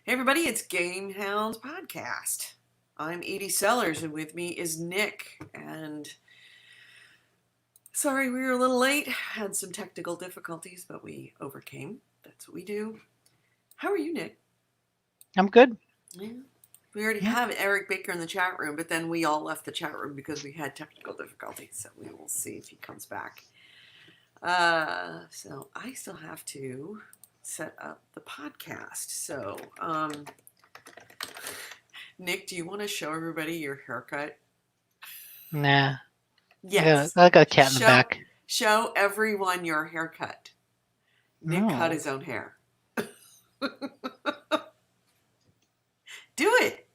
Hey everybody, it's GameHounds podcast. I'm Edie Sellers, and with me is Nick. And sorry we were a little late. Had some technical difficulties, but we overcame. That's what we do. How are you, Nick? I'm good. Yeah. We already Yeah. have Eric Baker in the chat room, but then we all left the chat room because we had technical difficulties. So we will see if he comes back. So I still have to set up the podcast. So, Nick, do you want to show everybody your haircut? Nah. Yes. I got a cat in the Show back. show everyone your haircut. Nick cut No. his own hair. Do it.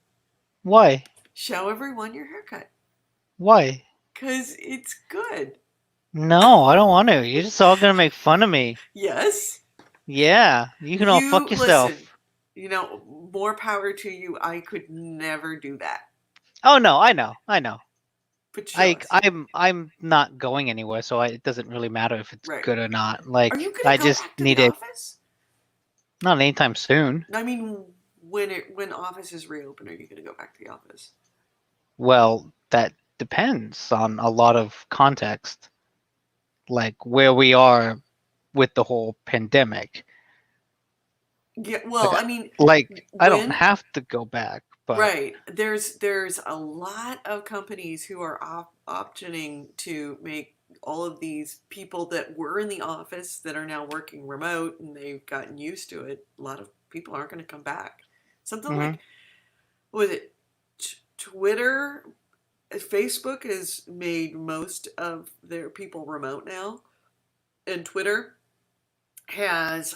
Why? Show everyone your haircut. Why? Cause it's good. No, I don't want to. You're just all gonna make fun of me. Yes. Yeah. You can all fuck yourself. Listen. More power to you. I could never do that. Oh no, I know. But show us. I'm not going anywhere, so it doesn't really matter if it's Right. good or not. Are you gonna I go just back to need the it. office? Not anytime soon. I mean, when offices reopen, are you gonna go back to the office? Well, that depends on a lot of context, like where we are with the whole pandemic. Yeah. Well, I mean, I don't have to go back, but right. There's a lot of companies who are optioning to make all of these people that were in the office that are now working remote, and they've gotten used to it. A lot of people aren't going to come back. Something like, what was it? Twitter, Facebook has made most of their people remote now, and Twitter has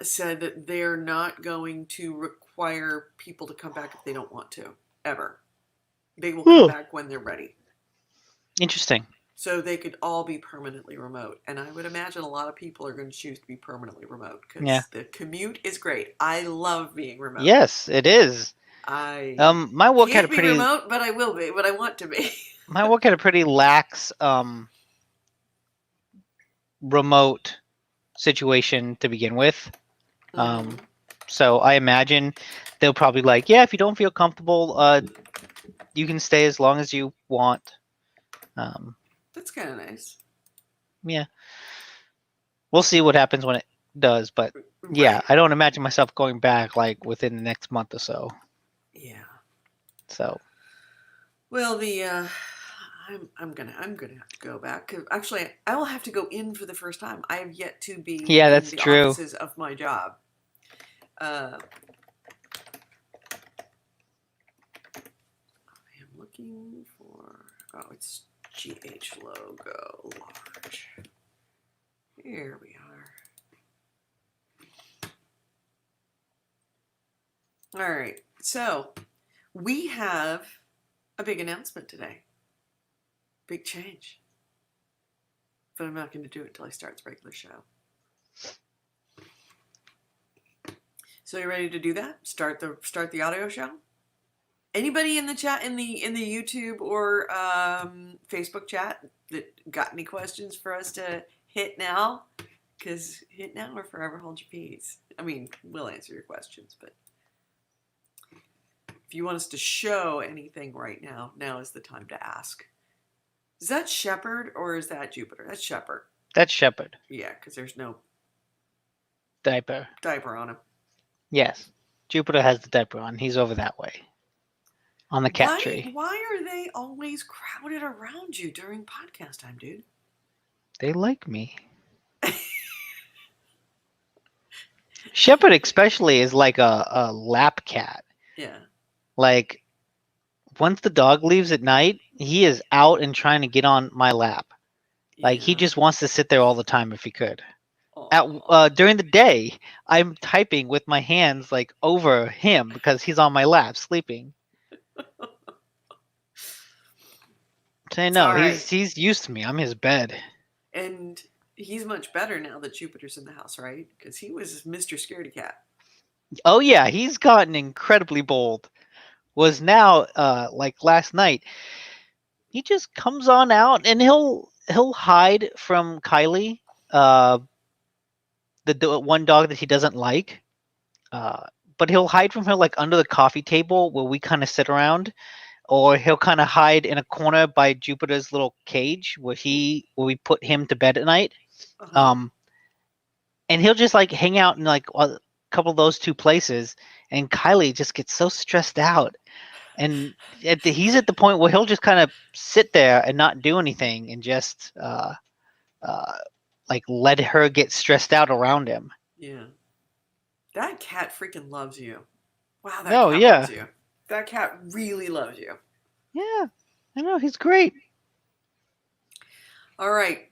said that they're not going to require people to come back if they don't want to, ever. They will come back when they're ready. Interesting. So they could all be permanently remote. And I would imagine a lot of people are going to choose to be permanently remote because the commute is great. I love being remote. Yes, it is. My work had a pretty remote, but I will be, but I want to be. My work had a pretty lax remote situation to begin with. So I imagine they'll probably if you don't feel comfortable, you can stay as long as you want. That's kind of nice. Yeah. We'll see what happens when it does, but yeah, I don't imagine myself going back within the next month or so. Yeah. So. Well, I'm gonna have to go back. Actually, I will have to go in for the first time. I have yet to be in that's the true. offices of my job. I am looking for. Oh, it's GH logo large. Here we are. All right, so we have a big announcement today. Big change. But I'm not going to do it until I start the regular show. So you ready to do that? Start the audio show? Anybody in the chat, in the YouTube or Facebook chat that got any questions for us to hit now? Because hit now or forever hold your peace. I mean, we'll answer your questions, but if you want us to show anything right now, now is the time to ask. Is that Shepherd or is that Jupiter? That's Shepherd. That's Shepherd. Yeah, because there's no diaper on him. Yes. Jupiter has the diaper on. He's over that way. On the cat tree. Why are they always crowded around you during podcast time, dude? They like me. Shepherd especially is like a lap cat. Yeah. Once the dog leaves at night, he is out and trying to get on my lap. He just wants to sit there all the time if he could. During the day, I'm typing with my hands over him because he's on my lap sleeping. So no, he's used to me. I'm his bed. And he's much better now that Jupiter's in the house, right? Because he was Mr. Scaredy Cat. Oh yeah, he's gotten incredibly bold. Was now last night, he just comes on out and he'll hide from Kylie, the one dog that he doesn't like. but he'll hide from her like under the coffee table where we kind of sit around, or he'll kind of hide in a corner by Jupiter's little cage where we put him to bed at night. Uh-huh. Um, and he'll just like hang out in like a couple of those two places, and Kylie just gets so stressed out. And he's at the point where he'll just kind of sit there and not do anything and just uh, like let her get stressed out around him. Yeah. That cat freaking loves you. Wow, that Oh cat loves yeah, you. That cat really loves you. yeah, I know he's great. All right,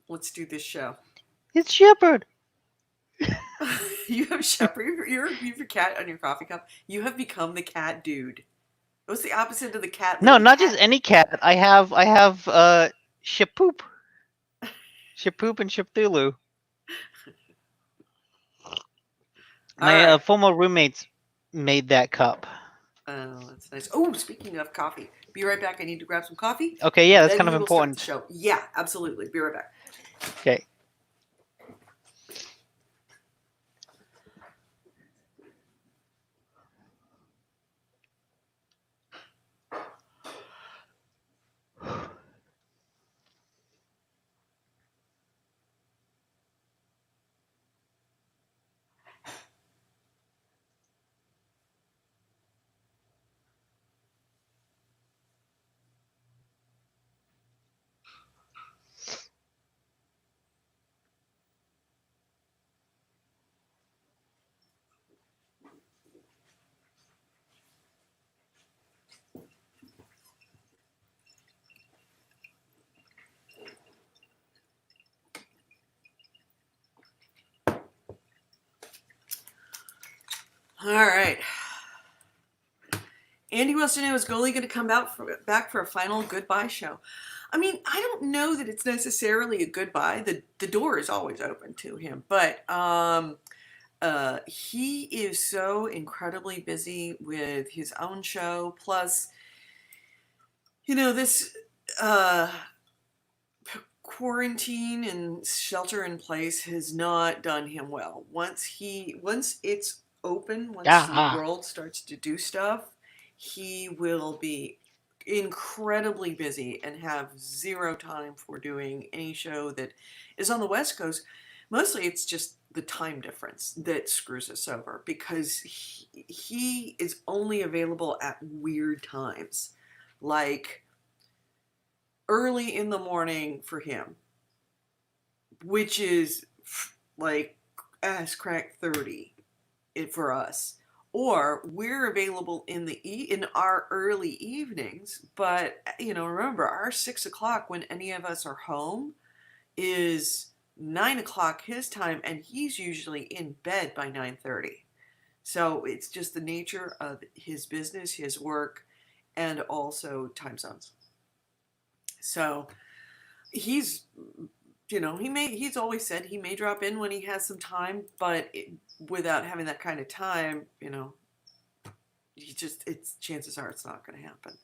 let's do this show. It's Shepherd. You have Shepherd. You have a cat on your coffee cup. You have become the cat dude. What's the opposite of the cat No, lady? not just any cat. I have Shapoop. Shapoop and Shapthulu. All My right. former roommates made that cup. Oh, that's nice. Oh, speaking of coffee, be right back. I need to grab some coffee, Okay, yeah, and that's then kind we of will start the important. show. Yeah, absolutely. Be right back. Okay. All right. Andy wants to know, is Goalie going to come back for a final goodbye show? I mean, I don't know that it's necessarily a goodbye. The door is always open to him, but he is so incredibly busy with his own show. Plus, this uh, quarantine and shelter in place has not done him well. Once it's open, once the Yeah. world starts to do stuff, he will be incredibly busy and have zero time for doing any show that is on the West Coast. Mostly it's just the time difference that screws us over, because he is only available at weird times, like early in the morning for him, which is like ass crack 30 for us. Or we're available in our early evenings, but remember, our 6 o'clock when any of us are home is 9 o'clock his time, and he's usually in bed by 9:30. So it's just the nature of his business, his work, and also time zones. So he's he's always said he may drop in when he has some time, but without having that kind of time, it's chances are it's not going to happen.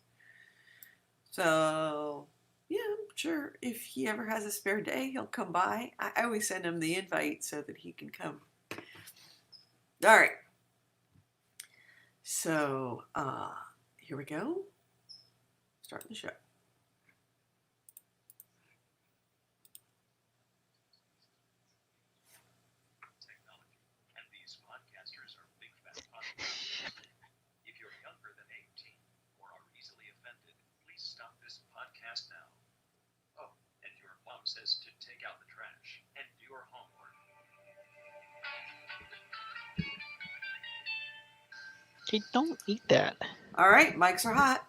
So yeah, I'm sure if he ever has a spare day, he'll come by. I always send him the invite so that he can come. All right. So here we go. Starting the show. Says to take out the trash and do your homework. Okay, don't eat that. All right, mics are hot.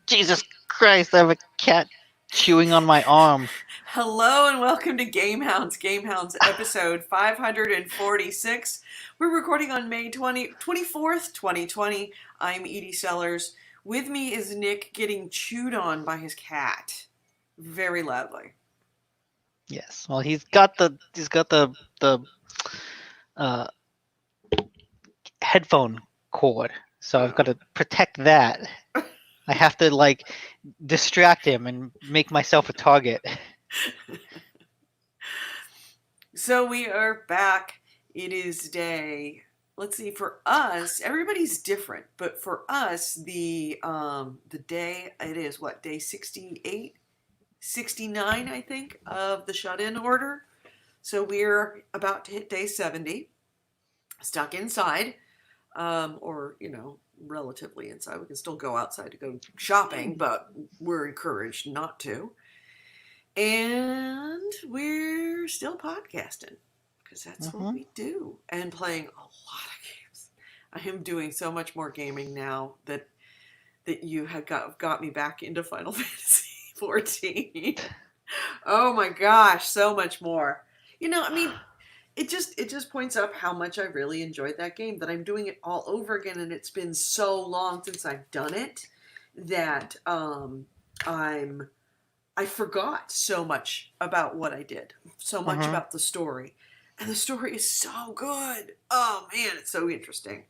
Jesus Christ, I have a cat chewing on my arm. Hello and welcome to GameHounds. GameHounds episode 546. We're recording on May 24th, 2020. I'm Edie Sellers. With me is Nick getting chewed on by his cat very loudly. Yes. Well, he's got the uh, headphone cord, so I've got to protect that. I have to like distract him and make myself a target. So we are back. It is day, let's see, for us, everybody's different, but for us, the day, it is what, day 68, 69, I think, of the shut-in order. So we're about to hit day 70, stuck inside, or, relatively inside. We can still go outside to go shopping, but we're encouraged not to. And we're still podcasting because that's what we do, and playing a lot of games. I am doing so much more gaming now that you had got me back into Final Fantasy XIV. Oh my gosh, so much more. It just points up how much I really enjoyed that game, that I'm doing it all over again, and it's been so long since I've done it that I forgot so much about what I did, so much about the story. And the story is so good. Oh man, it's so interesting.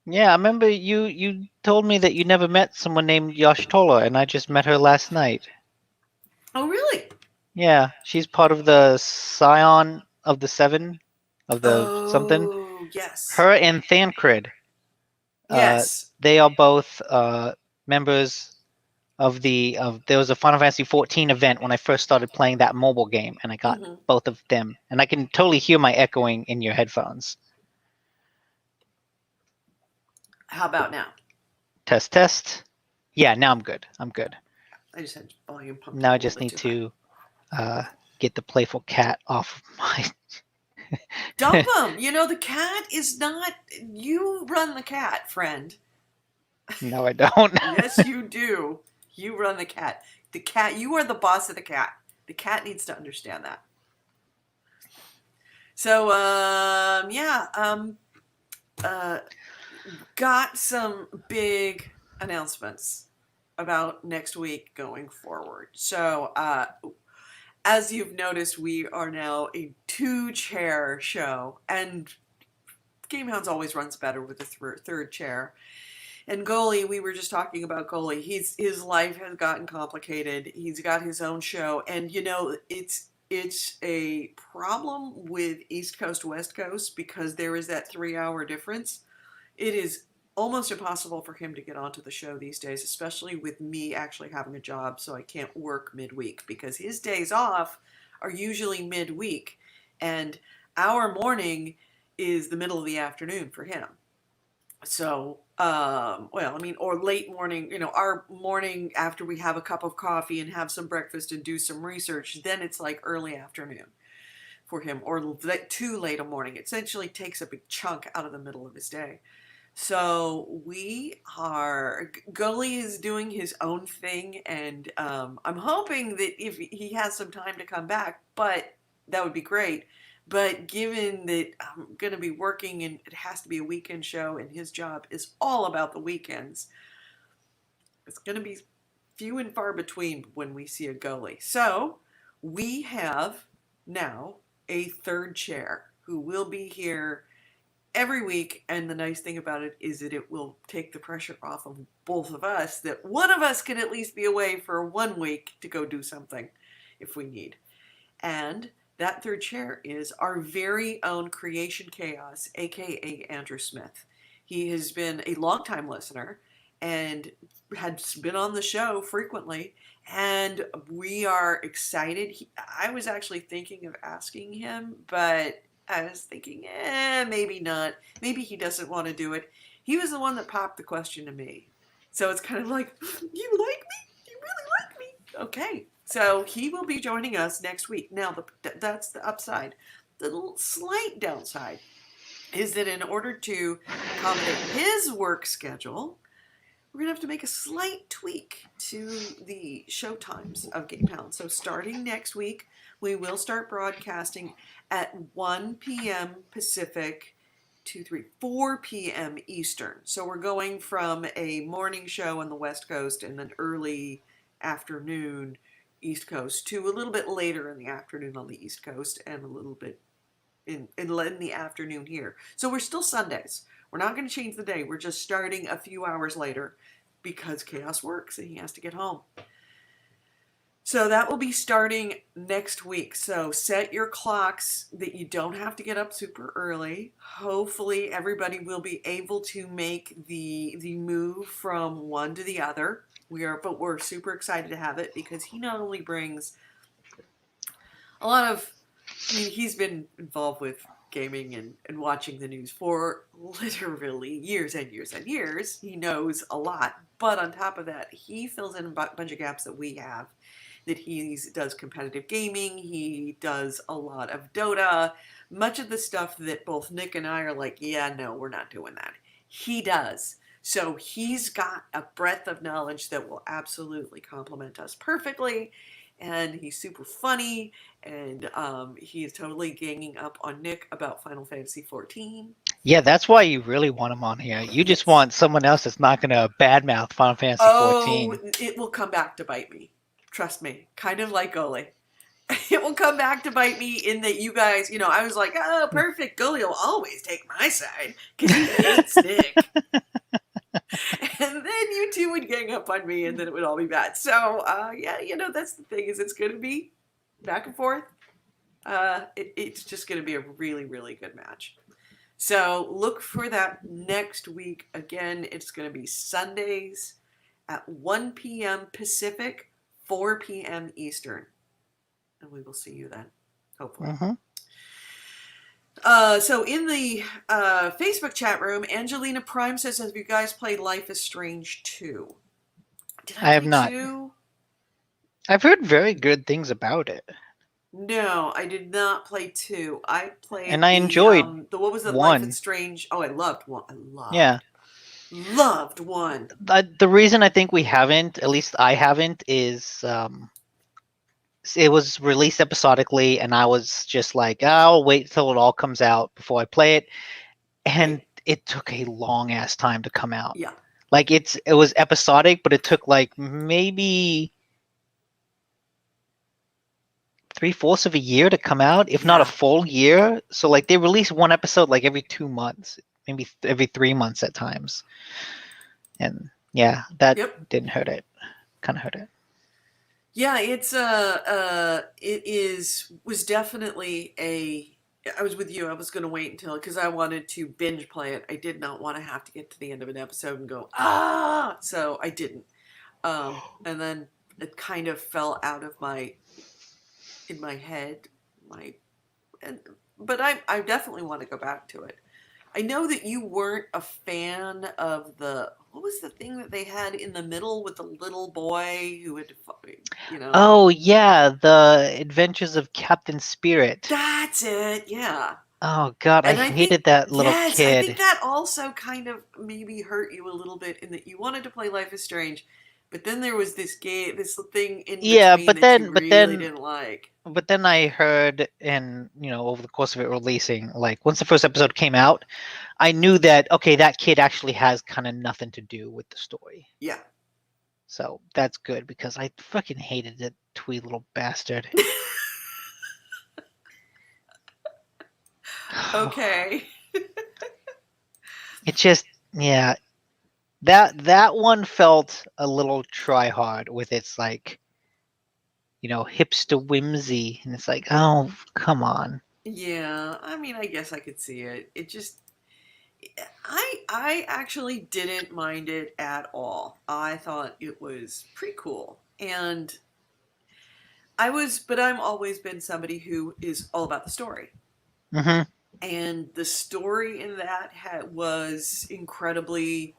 Yeah, I remember you told me that you never met someone named Yosh Tola, and I just met her last night. Oh really? Yeah, she's part of the Scion of the Seven, of the something. Oh yes. Her and Thancred. Yes. They are both members there was a Final Fantasy XIV event when I first started playing that mobile game, and I got both of them, and I can totally hear my echoing in your headphones. How about now? Test. Yeah, now I'm good. I just had volume pumped. Now I just need to get the playful cat off of my. Dump him. The cat is not. You run the cat, friend. No, I don't. Yes, you do. You run the cat. The cat. You are the boss of the cat. The cat needs to understand that. So, got some big announcements about next week going forward. So, as you've noticed, we are now a 2-chair show, and GameHounds always runs better with a third chair. And Goalie, we were just talking about Goalie. His life has gotten complicated. He's got his own show, and it's a problem with East Coast West Coast because there is that 3-hour difference. It is almost impossible for him to get onto the show these days, especially with me actually having a job, so I can't work midweek because his days off are usually midweek, and our morning is the middle of the afternoon for him. So, or late morning, our morning after we have a cup of coffee and have some breakfast and do some research, then it's like early afternoon for him, or too late a morning. It essentially takes a big chunk out of the middle of his day. So Goalie is doing his own thing, and I'm hoping that if he has some time to come back, but that would be great. But given that I'm going to be working and it has to be a weekend show and his job is all about the weekends, it's going to be few and far between when we see a Goalie. So we have now a third chair who will be here every week, and the nice thing about it is that it will take the pressure off of both of us, that one of us can at least be away for 1 week to go do something if we need. And that third chair is our very own Creation Chaos, aka Andrew Smith. He has been a longtime listener and has been on the show frequently, and we are excited. I was actually thinking of asking him, but I was thinking, maybe not. Maybe he doesn't want to do it. He was the one that popped the question to me. So it's kind of like, you like me? You really like me? Okay. So he will be joining us next week. Now, that's the upside. The slight downside is that in order to accommodate his work schedule, we're going to have to make a slight tweak to the show times of GameHounds. So starting next week, we will start broadcasting at 1 p.m. Pacific, 4 p.m. Eastern. So we're going from a morning show on the West Coast and an early afternoon East Coast to a little bit later in the afternoon on the East Coast and a little bit in the afternoon here. So we're still Sundays. We're not going to change the day. We're just starting a few hours later because Chaos works and he has to get home. So that will be starting next week. So set your clocks that you don't have to get up super early. Hopefully everybody will be able to make the move from one to the other. But we're super excited to have it because he not only brings a lot of, I mean, he's been involved with gaming and watching the news for literally years and years and years. He knows a lot. But on top of that, he fills in a bunch of gaps that we have. That he does competitive gaming, he does a lot of Dota, much of the stuff that both Nick and I are like, yeah, no, we're not doing that. He does. So he's got a breadth of knowledge that will absolutely complement us perfectly. And he's super funny, and he is totally ganging up on Nick about Final Fantasy XIV. Yeah, that's why you really want him on here. You just Yes. want someone else that's not going to badmouth Final Fantasy Oh, XIV. it will come back to bite me. Trust me. Kind of like Goli. It will come back to bite me in that you guys, I was like, oh, perfect. Goli will always take my side because he hates Nick. And then you two would gang up on me and then it would all be bad. So, yeah, that's the thing is it's going to be back and forth. It's just going to be a really, really good match. So look for that next week. Again, it's going to be Sundays at 1 p.m. Pacific, 4 p.m. Eastern. And we will see you then, hopefully. Mm-hmm. So in the Facebook chat room, Angelina Prime says, have you guys played Life is Strange 2? Did I have play not. 2? I've heard very good things about it. No, I did not play 2. I played And I enjoyed what was it, Life is 1. Strange? Oh, I loved 1. Yeah. Loved 1. The reason I think we haven't, at least I haven't, is it was released episodically, and I was just like, I'll wait till it all comes out before I play it. And Right. it took a long ass time to come out. Yeah. Like it was episodic, but it took like maybe 3/4 of a year to come out, if not a Yeah. full year. So like they release one episode like every 2 months, maybe every 3 months at times. And yeah, that Yep. didn't hurt it. Kind of hurt it. Yeah, was definitely I was with you. I was going to wait until, because I wanted to binge play it. I did not want to have to get to the end of an episode and go, so I didn't. And then it kind of fell out of in my head, but I definitely want to go back to it. I know that you weren't a fan of what was the thing that they had in the middle with the little boy who had, Oh yeah, the Adventures of Captain Spirit. That's it, yeah. Oh god, I And I think, hated that little yes, I kid. think that also kind of maybe hurt you a little bit in that you wanted to play Life is Strange, but then there was this thing in Yeah, between that you really didn't like. but then I heard, and over the course of it releasing, like once the first episode came out, I knew that okay, that kid actually has kind of nothing to do with the story. Yeah. So that's good because I fucking hated that twee little bastard. Okay. It just, yeah, that one felt a little try hard with its like, hipster whimsy, and it's like, oh, come on. Yeah, I mean, I guess I could see it. It just, I actually didn't mind it at all. I thought it was pretty cool. And but I'm always been somebody who is all about the story. Mm-hmm. And the story in that was incredibly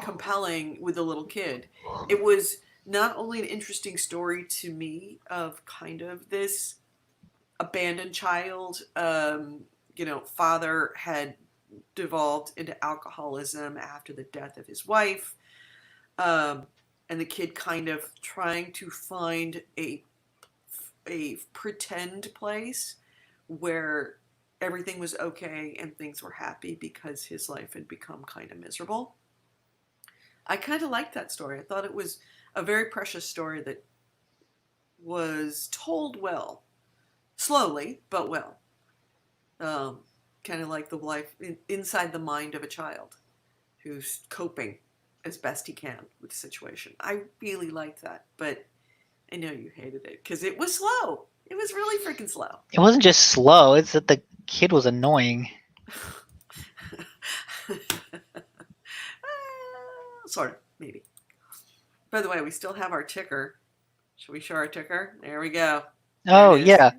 compelling with the little kid. It was not only an interesting story to me of kind of this abandoned child, father had devolved into alcoholism after the death of his wife, and the kid kind of trying to find a pretend place where everything was okay and things were happy because his life had become kind of miserable. I kind of liked that story. I thought it was a very precious story that was told well, slowly, but well. Kind of like the life inside the mind of a child who's coping as best he can with the situation. I really liked that, but I know you hated it because it was slow. It was really freaking slow. It wasn't just slow, it's that the kid was annoying. Sort of, maybe. By the way, we still have our ticker. Should we show our ticker? There we go. There Oh, it is. yeah.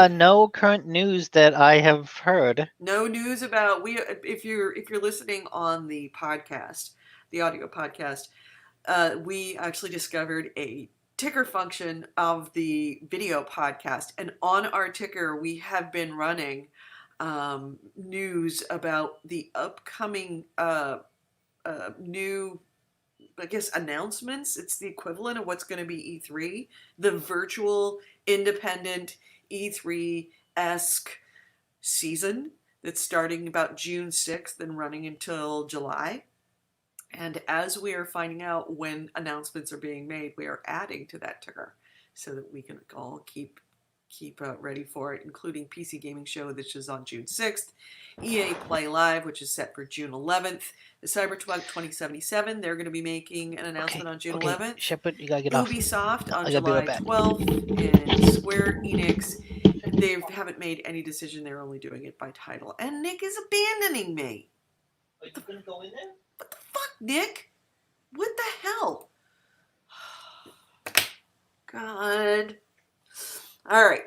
No current news that I have heard. No news about if you're listening on the podcast, the audio podcast, we actually discovered a ticker function of the video podcast, and on our ticker we have been running news about the upcoming new, I guess, announcements. It's the equivalent of what's going to be E3, the virtual independent E3-esque season that's starting about June 6th and running until July. And as we are finding out when announcements are being made, we are adding to that ticker so that we can all keep ready for it, including PC Gaming Show, which is on June 6th, EA Play Live, which is set for June 11th, the Cybertruck 2077, they're going to be making an announcement on June 11th. Shepard, you gotta get off. Ubisoft on I gotta be right July back. 12th, and Square Enix, they haven't made any decision. They're only doing it by title. And Nick is abandoning me. Are you gonna go in there? What the fuck, Nick? What the hell? God. All right.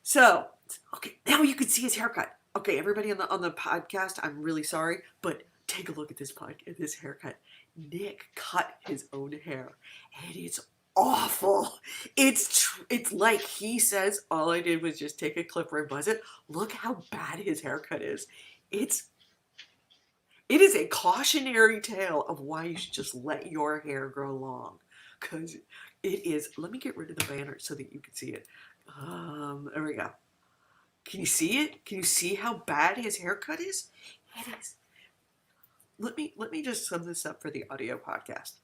So, okay, now you can see his haircut. Okay, everybody on the podcast, I'm really sorry, but take a look at this haircut. Nick cut his own hair, and it's awful. It's like he says, all I did was just take a clipper and buzz it. Look how bad his haircut is. It is a cautionary tale of why you should just let your hair grow long. Because it is, let me get rid of the banner so that you can see it. There we go. Can you see it? Can you see how bad his haircut is? It is. Let me just sum this up for the audio podcast.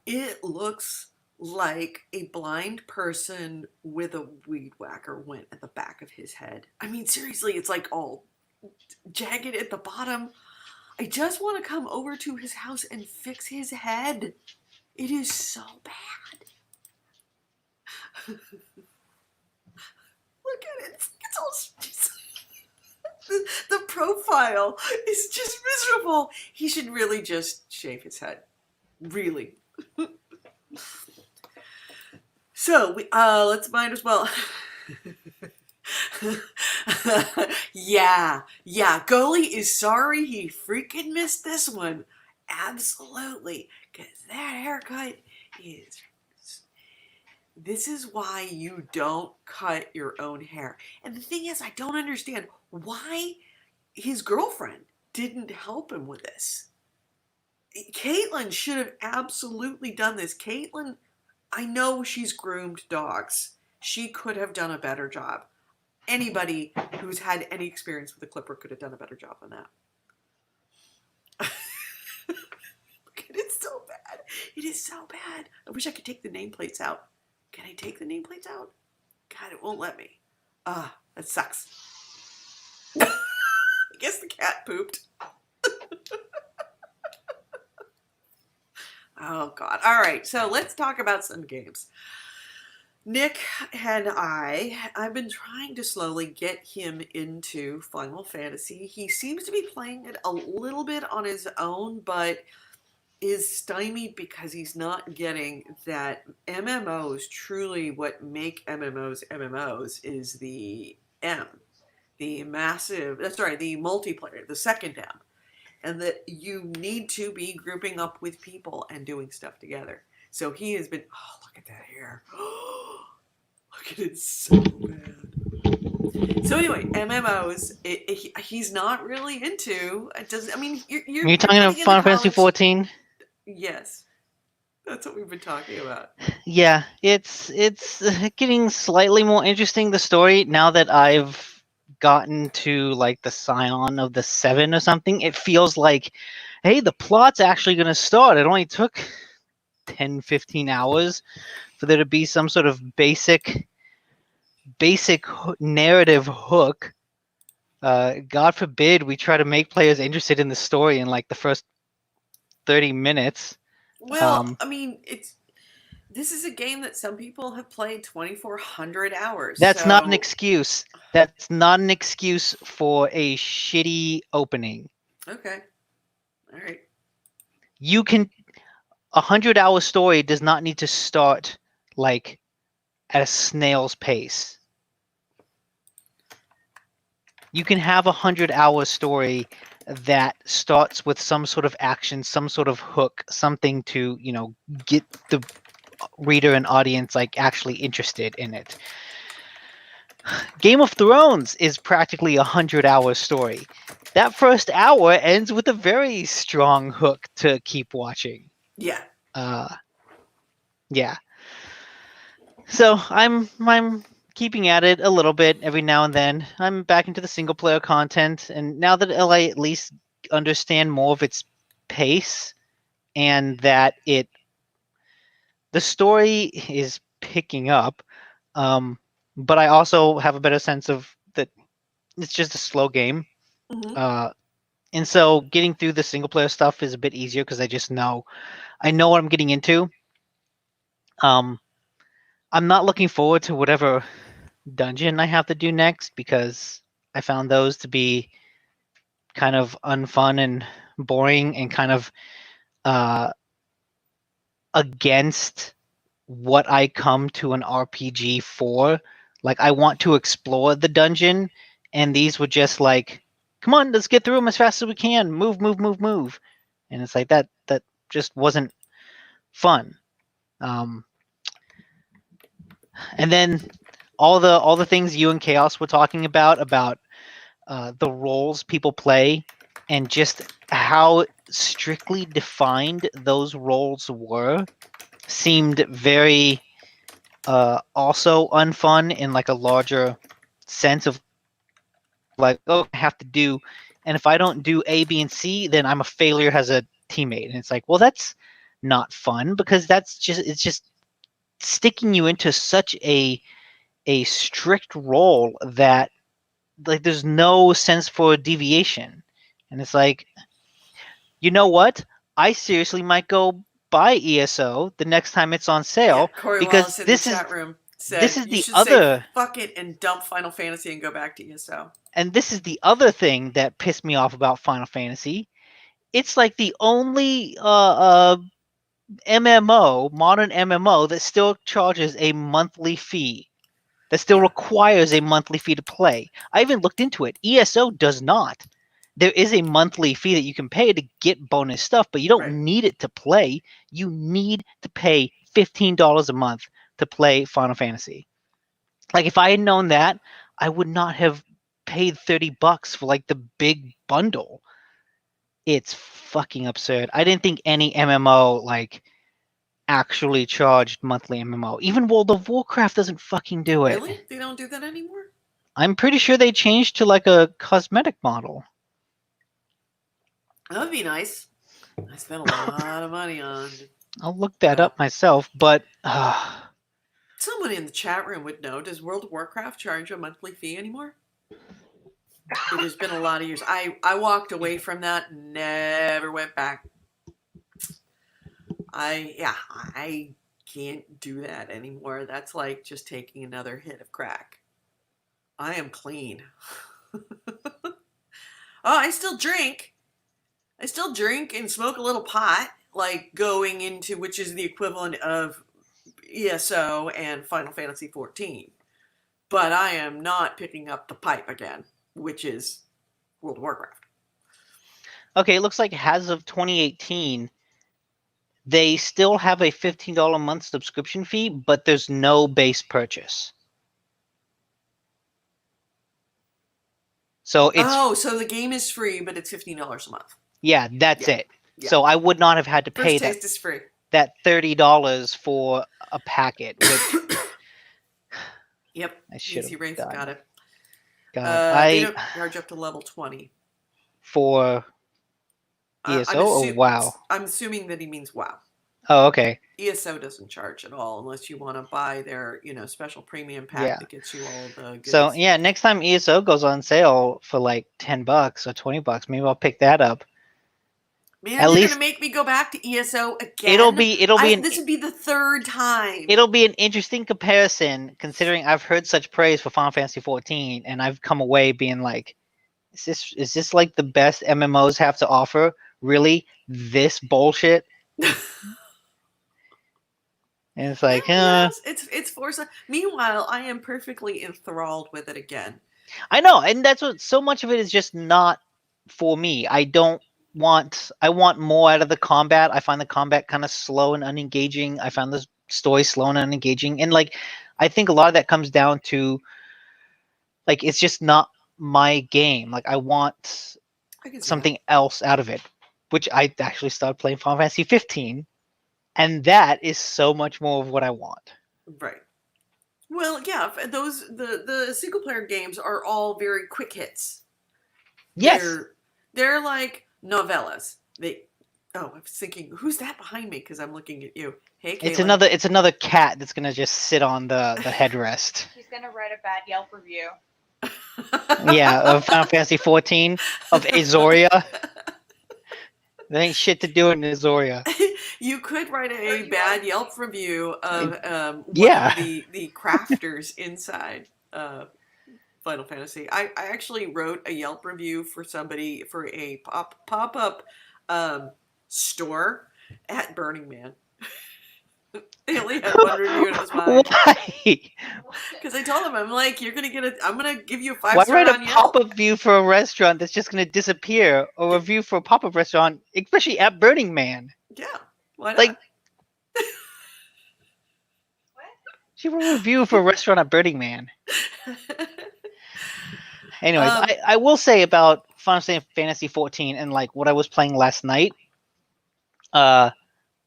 It looks like a blind person with a weed whacker went at the back of his head. I mean, seriously, it's like all jagged at the bottom. I just want to come over to his house and fix his head. It is so bad. Look at it. It's all the profile is just miserable. He should really just shave his head. Really. So let's might as well. yeah. Goalie is sorry he freaking missed this one. Absolutely, because that haircut is. This is why you don't cut your own hair. And the thing is, I don't understand why his girlfriend didn't help him with this. Caitlin should have absolutely done this. Caitlin, I know she's groomed dogs. She could have done a better job. Anybody who's had any experience with a clipper could have done a better job than that. Look at it, so bad. It is so bad. I wish I could take the nameplates out. Can I take the nameplates out? God, it won't let me. That sucks. I guess the cat pooped. Oh, God. All right, so let's talk about some games. Nick and I've been trying to slowly get him into Final Fantasy. He seems to be playing it a little bit on his own, but is stymied because he's not getting that MMOs. Truly what make MMOs is the multiplayer, the second M, and that you need to be grouping up with people and doing stuff together. So he has been, oh, look at that hair. Look at it, so bad. So anyway, MMOs, he's not really into. It doesn't. I mean, You're talking about Final Fantasy XIV? Yes, that's what we've been talking about. Yeah, it's getting slightly more interesting, the story, now that I've gotten to like the scion of the 7 or something. It feels like, hey, the plot's actually going to start. It only took 10-15 hours for there to be some sort of basic narrative hook. God forbid we try to make players interested in the story in like the first 30 minutes. Well, I mean, it's this is a game that some people have played 2,400 hours. That's not an so excuse. That's not an excuse for a shitty opening. okay, all right. You can 100-hour story does not need to start like at a snail's pace. You can have 100-hour story that starts with some sort of action, some sort of hook, something to, get the reader and audience like actually interested in it. Game of Thrones is practically 100-hour story. That first hour ends with a very strong hook to keep watching. Yeah. Yeah. So I'm keeping at it a little bit every now and then. I'm back into the single player content, and now that I at least understand more of its pace and that the story is picking up, but I also have a better sense of that it's just a slow game. Mm-hmm. And so getting through the single player stuff is a bit easier because I know what I'm getting into. I'm not looking forward to whatever dungeon I have to do next because I found those to be kind of unfun and boring and kind of against what I come to an RPG for. Like I want to explore the dungeon, and these were just like, come on, let's get through them as fast as we can. Move, move, move, move. And it's like that just wasn't fun. And then all the things you and Chaos were talking about the roles people play and just how strictly defined those roles were seemed very also unfun in like a larger sense of like, oh, I have to do, and if I don't do A, B, and C, then I'm a failure as a teammate. And it's like, well, that's not fun because it's just sticking you into such a strict role that like there's no sense for deviation. And it's like, you know what? I seriously might go buy ESO the next time it's on Yeah. sale Corey because Wallace in the chat room this said is you the should say other fuck it and dump Final Fantasy and go back to ESO. thing that pissed me off about Final Fantasy. It's like the only MMO, modern MMO, that still charges a monthly fee. That still Yeah. requires a monthly fee to play. I even looked into it. ESO does not. There is a monthly fee that you can pay to get bonus stuff, but you don't Right. need it to play. You need to pay $15 a month to play Final Fantasy. Like if I had known that, I would not have paid $30 for like the big bundle. It's fucking absurd. I didn't think any MMO like actually charged monthly MMO. Even World of Warcraft doesn't fucking do it. Really? They don't do that anymore? I'm pretty sure they changed to like a cosmetic model. That would be nice. I spent a lot of money on. I'll look that up myself, but someone in the chat room would know. Does World of Warcraft charge a monthly fee anymore? It has been a lot of years. I walked away from that, never went back. I can't do that anymore. That's like just taking another hit of crack. I am clean. Oh, I still drink. I still drink and smoke a little pot, like going into, which is the equivalent of ESO and Final Fantasy XIV. But I am not picking up the pipe again, which is World of Warcraft. Okay, it looks like as of 2018, they still have a $15 a month subscription fee, but there's no base purchase. So so the game is free, but it's $15 a month. Yeah, that's it. Yeah. So I would not have had to pay First taste is free. that $30 for a packet, which yep. I should Easy have Wraith done. got it. God, they don't charge up to level 20. For ESO or WoW? I'm assuming that he means WoW. Oh, okay. ESO doesn't charge at all unless you want to buy their, special premium pack that gets you all the goodies. So yeah, next time ESO goes on sale for like $10 or $20, maybe I'll pick that up. Man, At you're least gonna make me go back to ESO again. it'll be This would be the third time. it'll be an interesting comparison, considering I've heard such praise for Final Fantasy XIV, and I've come away being like, is this like the best MMOs have to offer? Really, this bullshit? And it's like, Yes, it's Forza. Meanwhile, I am perfectly enthralled with it again. I know, and that's what so much of it is just not for me. I want more out of the combat. I find the combat kind of slow and unengaging. I found the story slow and unengaging. And like I think a lot of that comes down to like it's just not my game. Like I want I can see something else out of it. Which I actually started playing Final Fantasy 15, and that is so much more of what I want. that. Right. Well, yeah, the single player games are all very quick hits. Yes. They're like novellas. I was thinking, who's that behind me? Because I'm looking at you. Hey, Caitlin. It's another cat that's gonna just sit on the headrest. She's gonna write a bad Yelp review. Yeah, of Final Fantasy 14, of Azoria. There ain't shit to do in Azoria. You could write a bad Yelp review of one Yeah. of the crafters inside Final Fantasy. I actually wrote a Yelp review for somebody for a pop-up store at Burning Man. They only had one review and it was mine. Why? Because I told them, I'm like, I'm gonna give you a Why 5-star write a on Yelp. pop-up view for a restaurant that's just gonna disappear, or a review for a pop-up restaurant, especially at Burning Man? Yeah, why not? Like, she wrote a review for a restaurant at Burning Man. Anyways, I will say about Final Fantasy 14 and like what I was playing last night.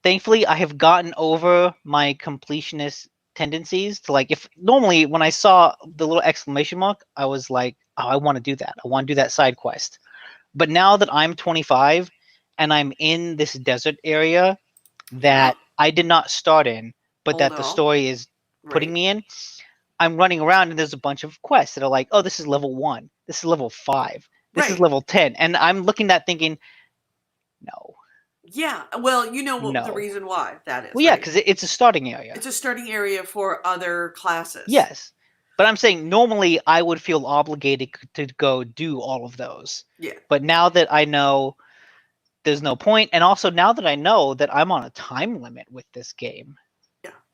Thankfully, I have gotten over my completionist tendencies to like. If normally when I saw the little exclamation mark, I was like, "Oh, I want to do that. I want to do that side quest." But now that I'm 25 and I'm in this desert area that I did not start in, but that the story is putting me in, I'm running around and there's a bunch of quests that are like, "Oh, this is level 1. This is level 5. This is level 10." And I'm looking at that thinking, no. Yeah, well, you know No. the reason why that is. Well, yeah, because it's a starting area. It's a starting area for other classes. Yes. But I'm saying normally I would feel obligated to go do all of those. Yeah. But now that I know there's no point, and also now that I know that I'm on a time limit with this game,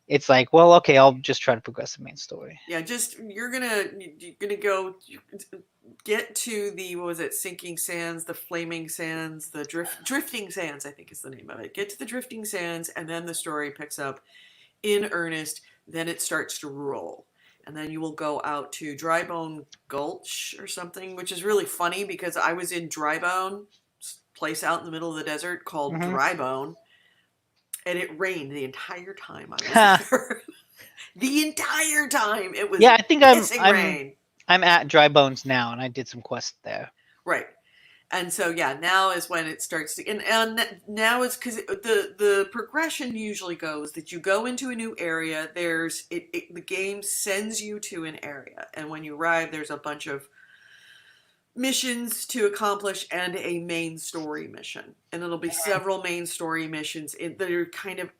it's like, well, okay, I'll just try to progress the main story. Yeah, you're gonna go get to the, what was it, Sinking Sands, the Flaming Sands, the Drifting Sands, I think is the name of it. Get to the Drifting Sands, and then the story picks up in earnest. Then it starts to roll. And then you will go out to Drybone Gulch or something, which is really funny because I was in Drybone, place out in the middle of the desert called Drybone. And it rained the entire time I was there. The entire time it was. Yeah, I think rain. I'm at Dry Bones now, and I did some quests there. Right, and so now is when it starts to, and now is because the progression usually goes that you go into a new area. The game sends you to an area, and when you arrive, there's a bunch of missions to accomplish and a main story mission, and it'll be several main story missions that are kind of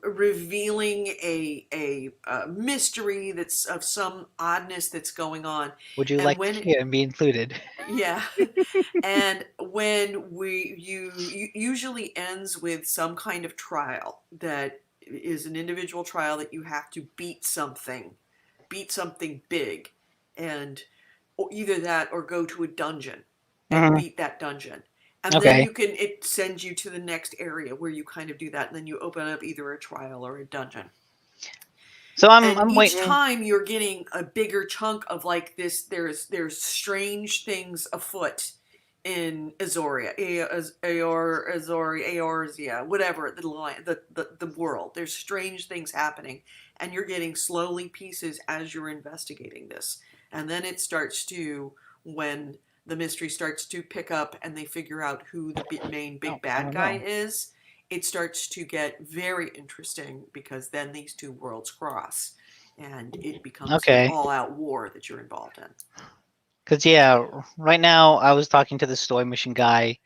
revealing a mystery that's of some oddness that's going on. Would you like to hear and be included? Yeah. And when you usually ends with some kind of trial that is an individual trial that you have to beat something big, and either that or go to a dungeon and beat that dungeon. And then it sends you to the next area where you kind of do that, and then you open up either a trial or a dungeon. So I'm waiting. Each time you're getting a bigger chunk of like this. There's strange things afoot in Azoria, Eorzea, whatever the world. There's strange things happening, and you're getting slowly pieces as you're investigating this. And then it starts to, when the mystery starts to pick up and they figure out who the main big bad guy is, it starts to get very interesting because then these two worlds cross and it becomes an all-out war that you're involved in. Because, yeah, right now I was talking to the story mission guy,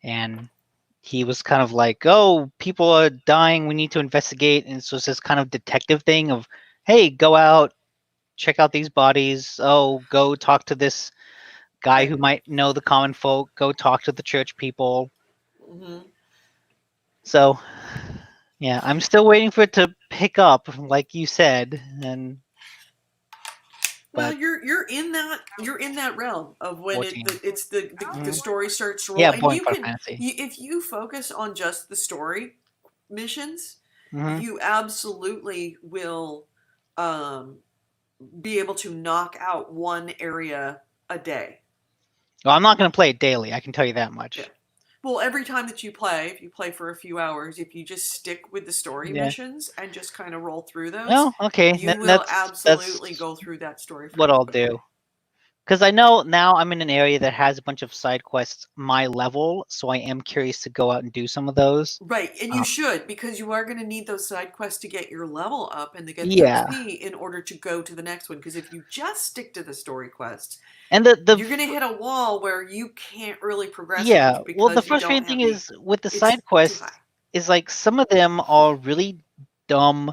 and he was kind of like, oh, people are dying, we need to investigate. And so it's this kind of detective thing of, hey, go out, check out these bodies. Oh, go talk to this guy Right. who might know the common folk. Go talk to the church people. Hmm. So, yeah, I'm still waiting for it to pick up, like you said, and Well, but you're in that realm of when 14. it's the Mhm. story starts to roll, Yeah, and boring you Final can Fantasy. if you focus on just the story missions, Hmm. you absolutely will um, be able to knock out one area a day. Well, I'm not going to play it daily. I can tell you that Yeah. much. Well, every time that you play, if you play for a few hours, if you just stick with the story Yeah. missions and just kind of roll through those, Oh, okay. you will That's absolutely go through that story what fairly I'll quickly. do. Because I know now I'm in an area that has a bunch of side quests my level, so I am curious to go out and do some of those. Right, and you Um, should, because you are going to need those side quests to get your level up and to get the yeah, XP in order to go to the next one. Because if you just stick to the story quests, and you're going to hit a wall where you can't really progress yeah. much Well, the because you don't frustrating thing have the. is with the It's side too high. quests is like some of them are really dumb,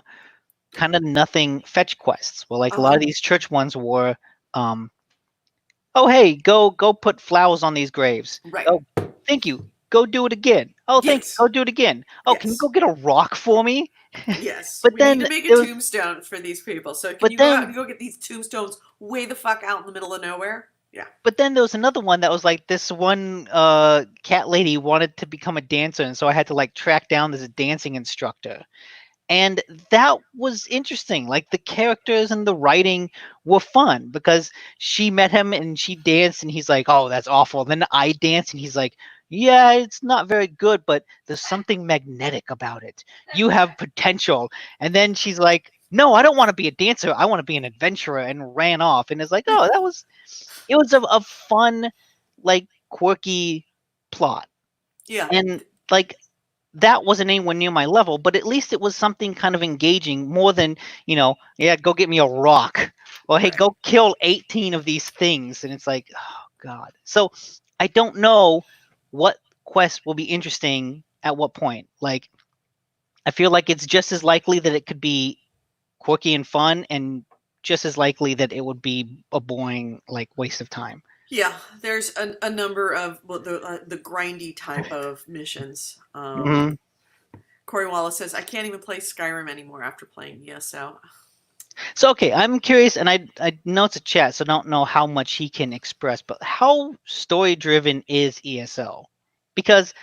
kind of nothing fetch quests. Well, like Uh a lot huh. of these church ones were, um, oh hey, go put flowers on these graves. Right. Oh, thank you. Go do it again. Oh, thank you. Yes. Go do it again. Oh, can you go Yes. get a rock for me? Yes. But We need then to make a there was, tombstone for these people. So can but you go out then and go get these tombstones way the fuck out in the middle of nowhere? Yeah. but then there was another one that was like this one cat lady wanted to become a dancer, and so I had to like track down this dancing instructor. And that was interesting. Like the characters and the writing were fun because she met him and she danced and he's like, "Oh, that's awful." Then I dance and he's like, "Yeah, it's not very good, but there's something magnetic about it. You have potential." And then she's like, "No, I don't want to be a dancer. I want to be an adventurer," and ran off. And it's like, "Oh, it was a fun, like quirky plot." Yeah. And like that wasn't anywhere near my level, but at least it was something kind of engaging more than, yeah, go get me a rock or hey, Right. go kill 18 of these things. And it's like, oh, God. So I don't know what quest will be interesting at what point. Like, I feel like it's just as likely that it could be quirky and fun and just as likely that it would be a boring, like, waste of time. Yeah, there's a number of the grindy type of missions. Hmm. Corey Wallace says, "I can't even play Skyrim anymore after playing ESO." So okay, I'm curious, and I know it's a chat, so I don't know how much he can express, but how story driven is ESO? Because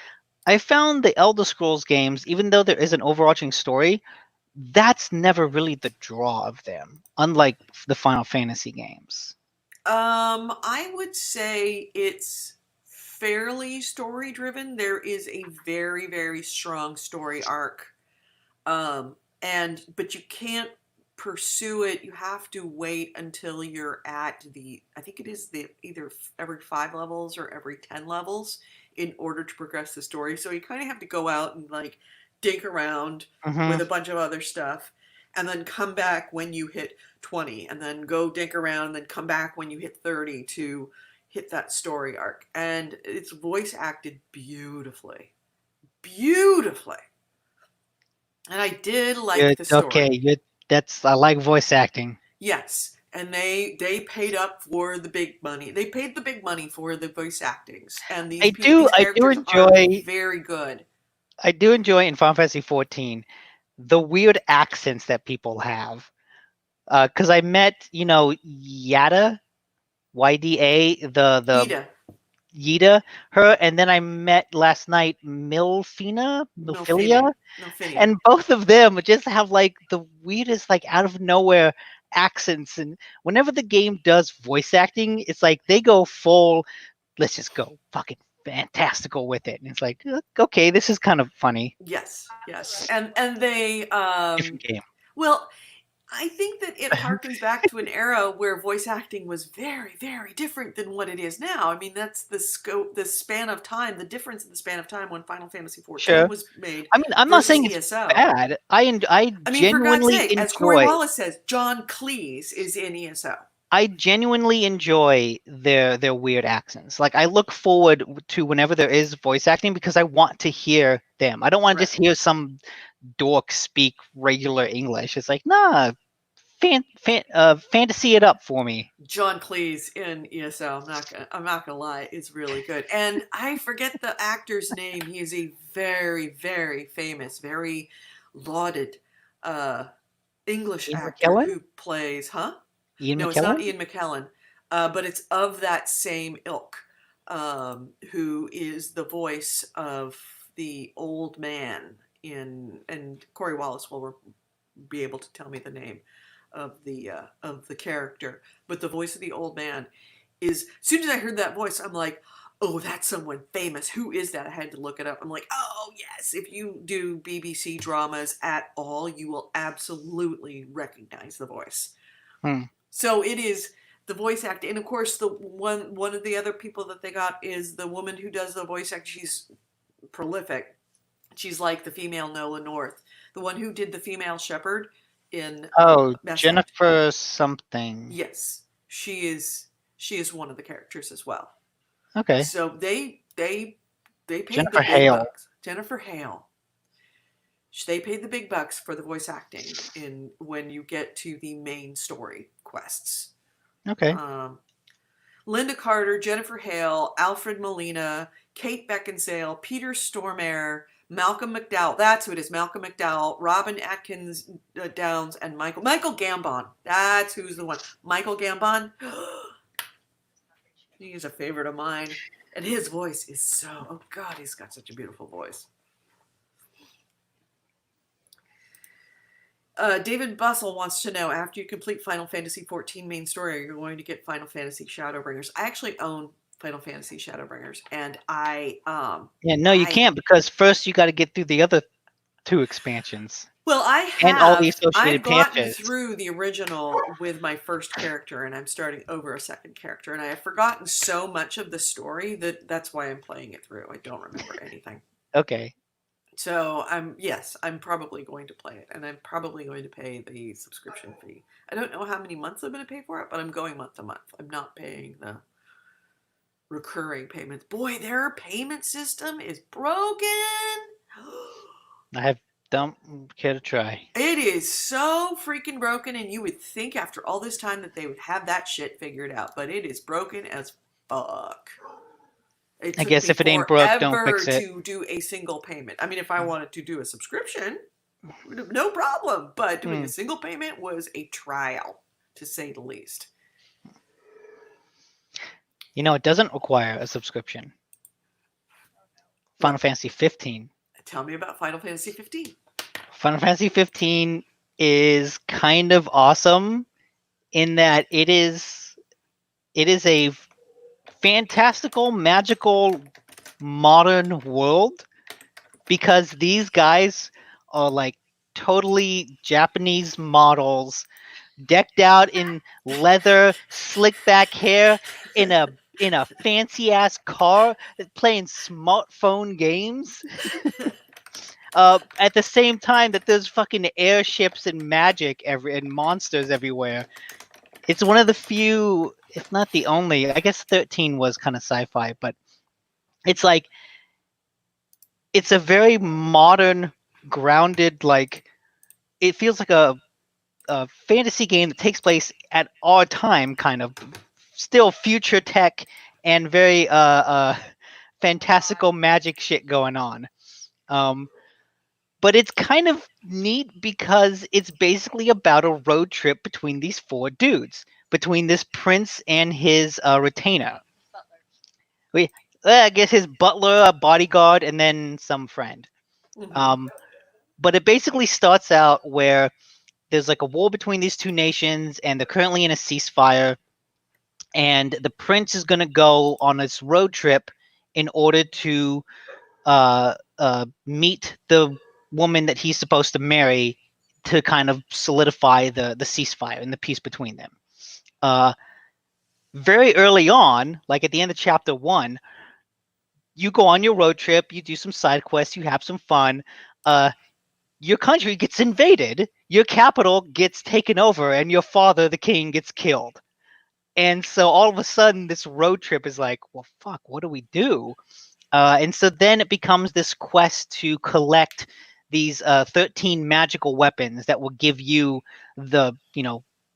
I found the Elder Scrolls games, even though there is an overarching story, that's never really the draw of them, unlike the Final Fantasy games. I would say it's fairly story driven. There is a very, very strong story arc. But you can't pursue it. You have to wait until you're at I think it is the either every 5 levels or every 10 levels in order to progress the story. So you kind of have to go out and like dig around Hmm. with a bunch of other stuff and then come back when you hit 20 and then go dig around and then come back when you hit 30 to hit that story arc. And it's voice acted beautifully. Beautifully. And I did like the Okay. story. I like voice acting. Yes. And they paid up for the big money. They paid the big money for the voice actings. And these I do characters are enjoy very good. in Final Fantasy 14 the weird accents that people have. Because I met, Yada, YDA, the Ida, Yida, her, and then I met last night Milfinia, Milfilia, Milfinia. and both of them just have like the weirdest, like out of nowhere accents. And whenever the game does voice acting, it's like they go full, let's just go fucking fantastical with it. And it's like, okay, this is kind of funny. Yes, yes. And they Different game. well, I think that it harkens back to an era where voice acting was very, very different than what it is now. I mean, that's the scope, the span of time, the difference in the span of time when Final Fantasy XIV Sure. was made I mean, I'm not versus saying it's ESO. bad. I I mean, for God's genuinely sake, as Corey enjoy. Wallace says, John Cleese is in ESO. I genuinely enjoy their weird accents. Like I look forward to whenever there is voice acting because I want to hear them. I don't want to just hear some dork speak regular English. It's like, nah, fantasy it up for me. John Cleese in ESO. I'm not gonna lie, it's really good. And I forget the actor's name. He is a very, very famous, very lauded English Ian actor McKellen? who plays, Ian No, it's not McKellen? Ian McKellen, but it's of that same ilk. Who is the voice of the old man and Corey Wallace will be able to tell me the name of the character, but the voice of the old man is. As soon as I heard that voice, I'm like, oh, that's someone famous. Who is that? I had to look it up. I'm like, oh yes, if you do BBC dramas at all, you will absolutely recognize the voice. So it is the voice acting, and of course the one of the other people that they got is the woman who does the voice act. She's prolific. She's like the female Nola North, the one who did the female shepherd in Mass Effect. Jennifer something. Yes, she is. She is one of the characters as well. Okay. So they paid Jennifer the big Hale. bucks. Jennifer Hale. They paid the big bucks for the voice acting in when you get to the main story quests. Okay. Linda Carter, Jennifer Hale, Alfred Molina, Kate Beckinsale, Peter Stormare, Malcolm McDowell. That's who it is. Malcolm McDowell, Robin Atkins Downs, and Michael Gambon. That's who's the one. Michael Gambon. He is a favorite of mine, and his voice is so. Oh God, he's got such a beautiful voice. David Bussell wants to know, after you complete Final Fantasy XIV main story, are you going to get Final Fantasy Shadowbringers? I actually own Final Fantasy Shadowbringers, and you can't, because first you got to get through the other 2 expansions. Well, and all the associated I've gotten patches. through the original with my first character, and I'm starting over a second character, and I have forgotten so much of the story that's why I'm playing it through. I don't remember anything. Okay. So I'm probably going to play it, and I'm probably going to pay the subscription fee. I don't know how many months I'm going to pay for it, but I'm going month to month. I'm not paying the recurring payments. Boy, their payment system is broken. Don't care to try. It is so freaking broken, and you would think after all this time that they would have that shit figured out, but it is broken as fuck. I guess if it ain't broke, don't fix it. To do a single payment. I mean, if I wanted to do a subscription, no problem. But doing a single payment was a trial, to say the least. It doesn't require a subscription. Final Fantasy XV. Tell me about Final Fantasy XV. Final Fantasy XV is kind of awesome in that it is a fantastical, magical, modern world, because these guys are like totally Japanese models, decked out in leather, slick back hair, in a fancy ass car, playing smartphone games. At the same time that there's fucking airships and magic and monsters everywhere. It's one of the few, if not the only, I guess 13 was kind of sci-fi, but it's like, it's a very modern, grounded, like, it feels like a fantasy game that takes place at our time, kind of, still future tech and very fantastical magic shit going on. But it's kind of neat because it's basically about a road trip between these 4 dudes, between this prince and his retainer. I guess his butler, a bodyguard, and then some friend. Mm-hmm. But it basically starts out where there's like a war between these 2 nations, and they're currently in a ceasefire. And the prince is going to go on this road trip in order to meet the woman that he's supposed to marry, to kind of solidify the ceasefire and the peace between them. Very early on, like at the end of chapter 1, you go on your road trip, you do some side quests, you have some fun. Your country gets invaded, your capital gets taken over, and your father, the king, gets killed. And so all of a sudden, this road trip is like, well, fuck, what do we do? And so then it becomes this quest to collect these 13 magical weapons that will give you the,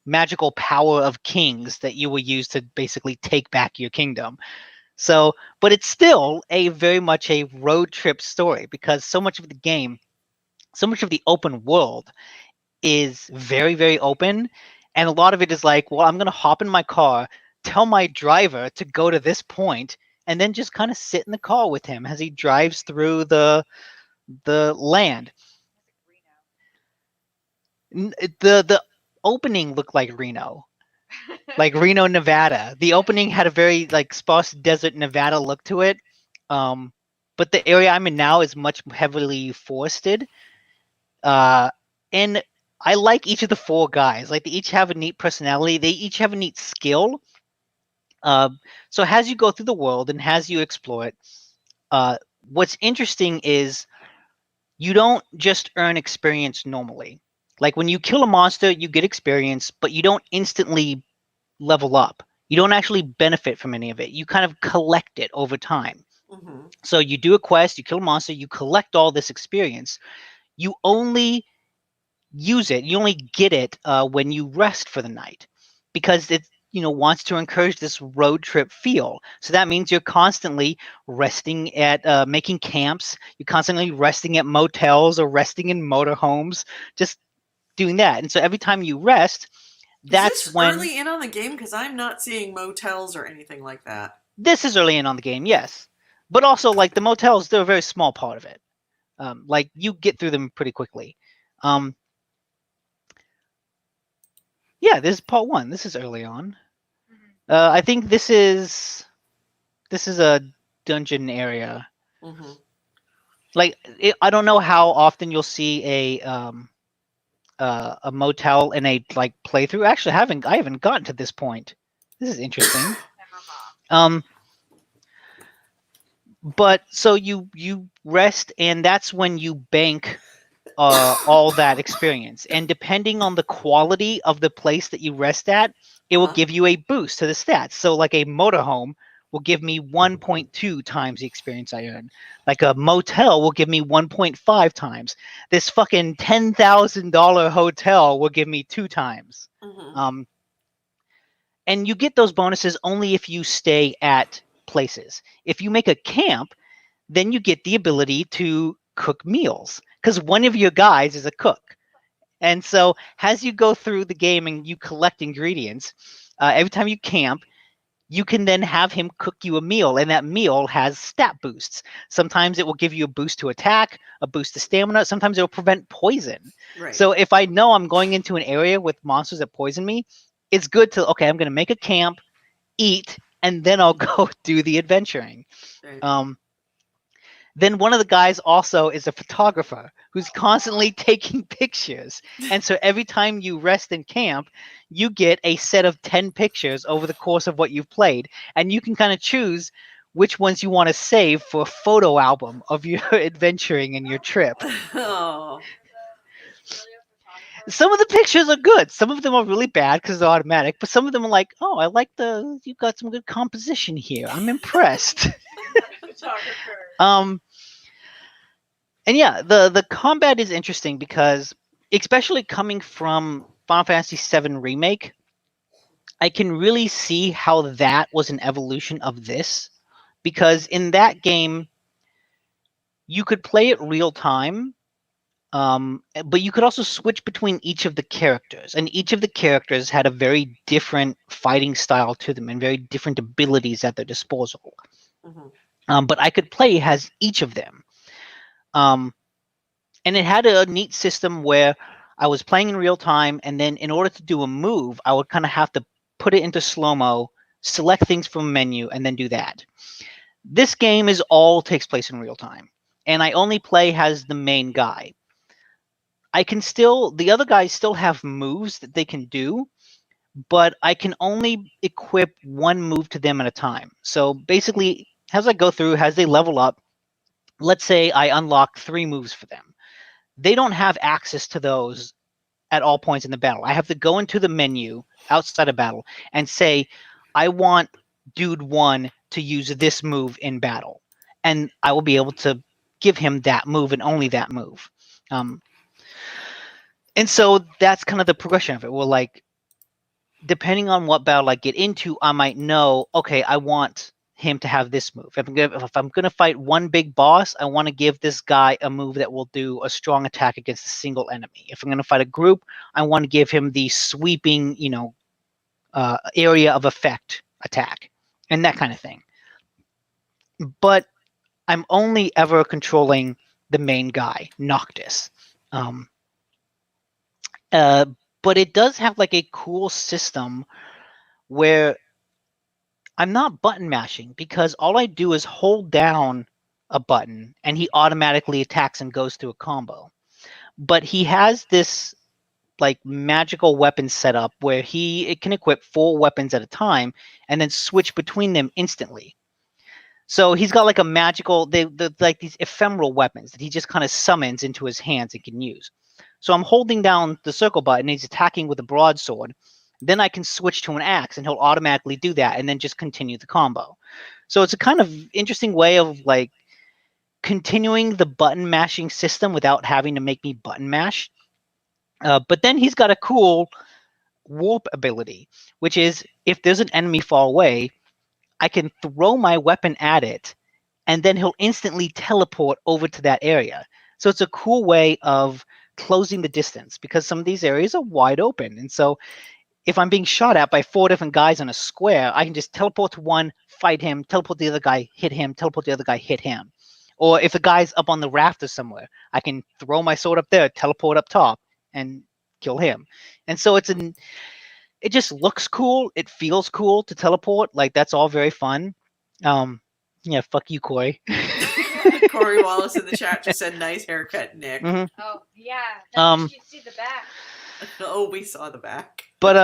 magical power of kings that you will use to basically take back your kingdom. So, but it's still a very much a road trip story because so much of the game, so much of the open world is very, very open. And a lot of it is like, well, I'm going to hop in my car, tell my driver to go to this point, and then just kind of sit in the car with him as he drives through the land. The opening looked like Reno. Like Reno, Nevada. The opening had a very like sparse desert Nevada look to it. But the area I'm in now is much heavily forested. And I like each of the four guys. Like they each have a neat personality. They each have a neat skill. So as you go through the world and as you explore it, what's interesting is you don't just earn experience normally. Like when you kill a monster, you get experience, but you don't instantly level up. You don't actually benefit from any of it. You kind of collect it over time. Mm-hmm. So you do a quest, you kill a monster, you collect all this experience. You only use it, you only get it when you rest for the night because it wants to encourage this road trip feel. So that means you're constantly resting at making camps, you're constantly resting at motels or resting in motorhomes, just doing that. And so every time you rest, Is that's this when early in on the game? Because I'm not seeing motels or anything like that. this is early in on the game, yes. But also like the motels, they're a very small part of it. Like you get through them pretty quickly. Yeah, this is part 1. This is early on. I think this is a dungeon area. Mm-hmm. Like I don't know how often you'll see a motel in a like playthrough. Actually, I haven't gotten to this point. This is interesting. But so you rest, and that's when you bank all that experience. And depending on the quality of the place that you rest at, it will give you a boost to the stats. So like a motorhome will give me 1.2 times the experience I earn. Like a motel will give me 1.5 times. This fucking $10,000 hotel will give me 2 times. Mm-hmm. And you get those bonuses only if you stay at places. If you make a camp, then you get the ability to cook meals because one of your guys is a cook. And so as you go through the game and you collect ingredients, every time you camp, you can then have him cook you a meal, and that meal has stat boosts. Sometimes it will give you a boost to attack, a boost to stamina. Sometimes it will prevent poison. Right. So if I know I'm going into an area with monsters that poison me, it's good to, okay, I'm going to make a camp, eat, and then I'll go do the adventuring. Right. Then one of the guys also is a photographer who's constantly taking pictures. And so every time you rest in camp, you get a set of 10 pictures over the course of what you've played. And you can kind of choose which ones you want to save for a photo album of your adventuring and your trip. Oh. Some of the pictures are good. Some of them are really bad because they're automatic. But some of them are like, oh, I like you got some good composition here. I'm impressed. And yeah, the combat is interesting because, especially coming from Final Fantasy VII Remake, I can really see how that was an evolution of this. Because in that game, you could play it real time, but you could also switch between each of the characters. And each of the characters had a very different fighting style to them and very different abilities at their disposal. Mm-hmm. But I could play as each of them. And it had a neat system where I was playing in real time, and then in order to do a move, I would kind of have to put it into slow-mo, select things from a menu, and then do that. This game takes place in real time, and I only play as the main guy. The other guys still have moves that they can do, but I can only equip one move to them at a time. So basically, as I go through, as they level up, let's say I unlock 3 moves for them. They don't have access to those at all points in the battle. I have to go into the menu outside of battle and say, I want dude 1 to use this move in battle, and I will be able to give him that move and only that move. And so that's kind of the progression of it. Well, like, depending on what battle I get into, I might know, okay, I want him to have this move. If I'm gonna fight one big boss, I want to give this guy a move that will do a strong attack against a single enemy. If I'm gonna fight a group, I want to give him the sweeping, area of effect attack and that kind of thing. But I'm only ever controlling the main guy, Noctis. But it does have like a cool system where I'm not button mashing, because all I do is hold down a button and he automatically attacks and goes through a combo. But he has this like magical weapon setup where it can equip 4 weapons at a time and then switch between them instantly. So he's got like a magical, like these ephemeral weapons that he just kind of summons into his hands and can use. So I'm holding down the circle button and he's attacking with a broadsword. Then I can switch to an axe and he'll automatically do that and then just continue the combo. So it's a kind of interesting way of like continuing the button mashing system without having to make me button mash. But then he's got a cool warp ability, which is if there's an enemy far away, I can throw my weapon at it and then he'll instantly teleport over to that area. So it's a cool way of closing the distance, because some of these areas are wide open. And so if I'm being shot at by 4 different guys on a square, I can just teleport to one, fight him, teleport to the other guy, hit him, teleport to the other guy, hit him. Or if a guy's up on the rafters somewhere, I can throw my sword up there, teleport up top, and kill him. And so it just looks cool. It feels cool to teleport. Like, that's all very fun. Yeah, fuck you, Corey. Corey Wallace in the chat just said, "Nice haircut, Nick." Mm-hmm. Oh yeah, now you should see the back. Oh, we saw the back. But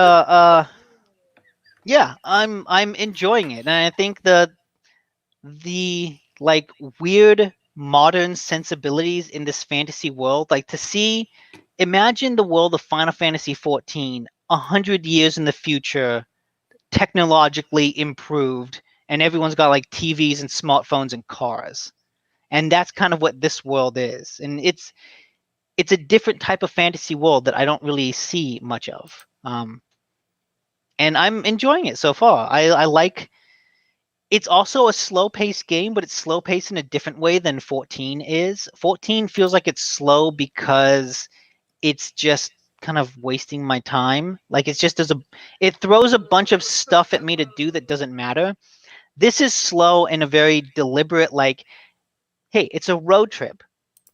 yeah, I'm enjoying it, and I think the like weird modern sensibilities in this fantasy world, like imagine the world of Final Fantasy XIV 100 years in the future, technologically improved, and everyone's got like TVs and smartphones and cars. And that's kind of what this world is. And it's a different type of fantasy world that I don't really see much of. And I'm enjoying it so far. I like. It's also a slow-paced game, but it's slow-paced in a different way than 14 is. 14 feels like it's slow because it's just kind of wasting my time. Like, it throws a bunch of stuff at me to do that doesn't matter. This is slow in a very deliberate, like, hey, it's a road trip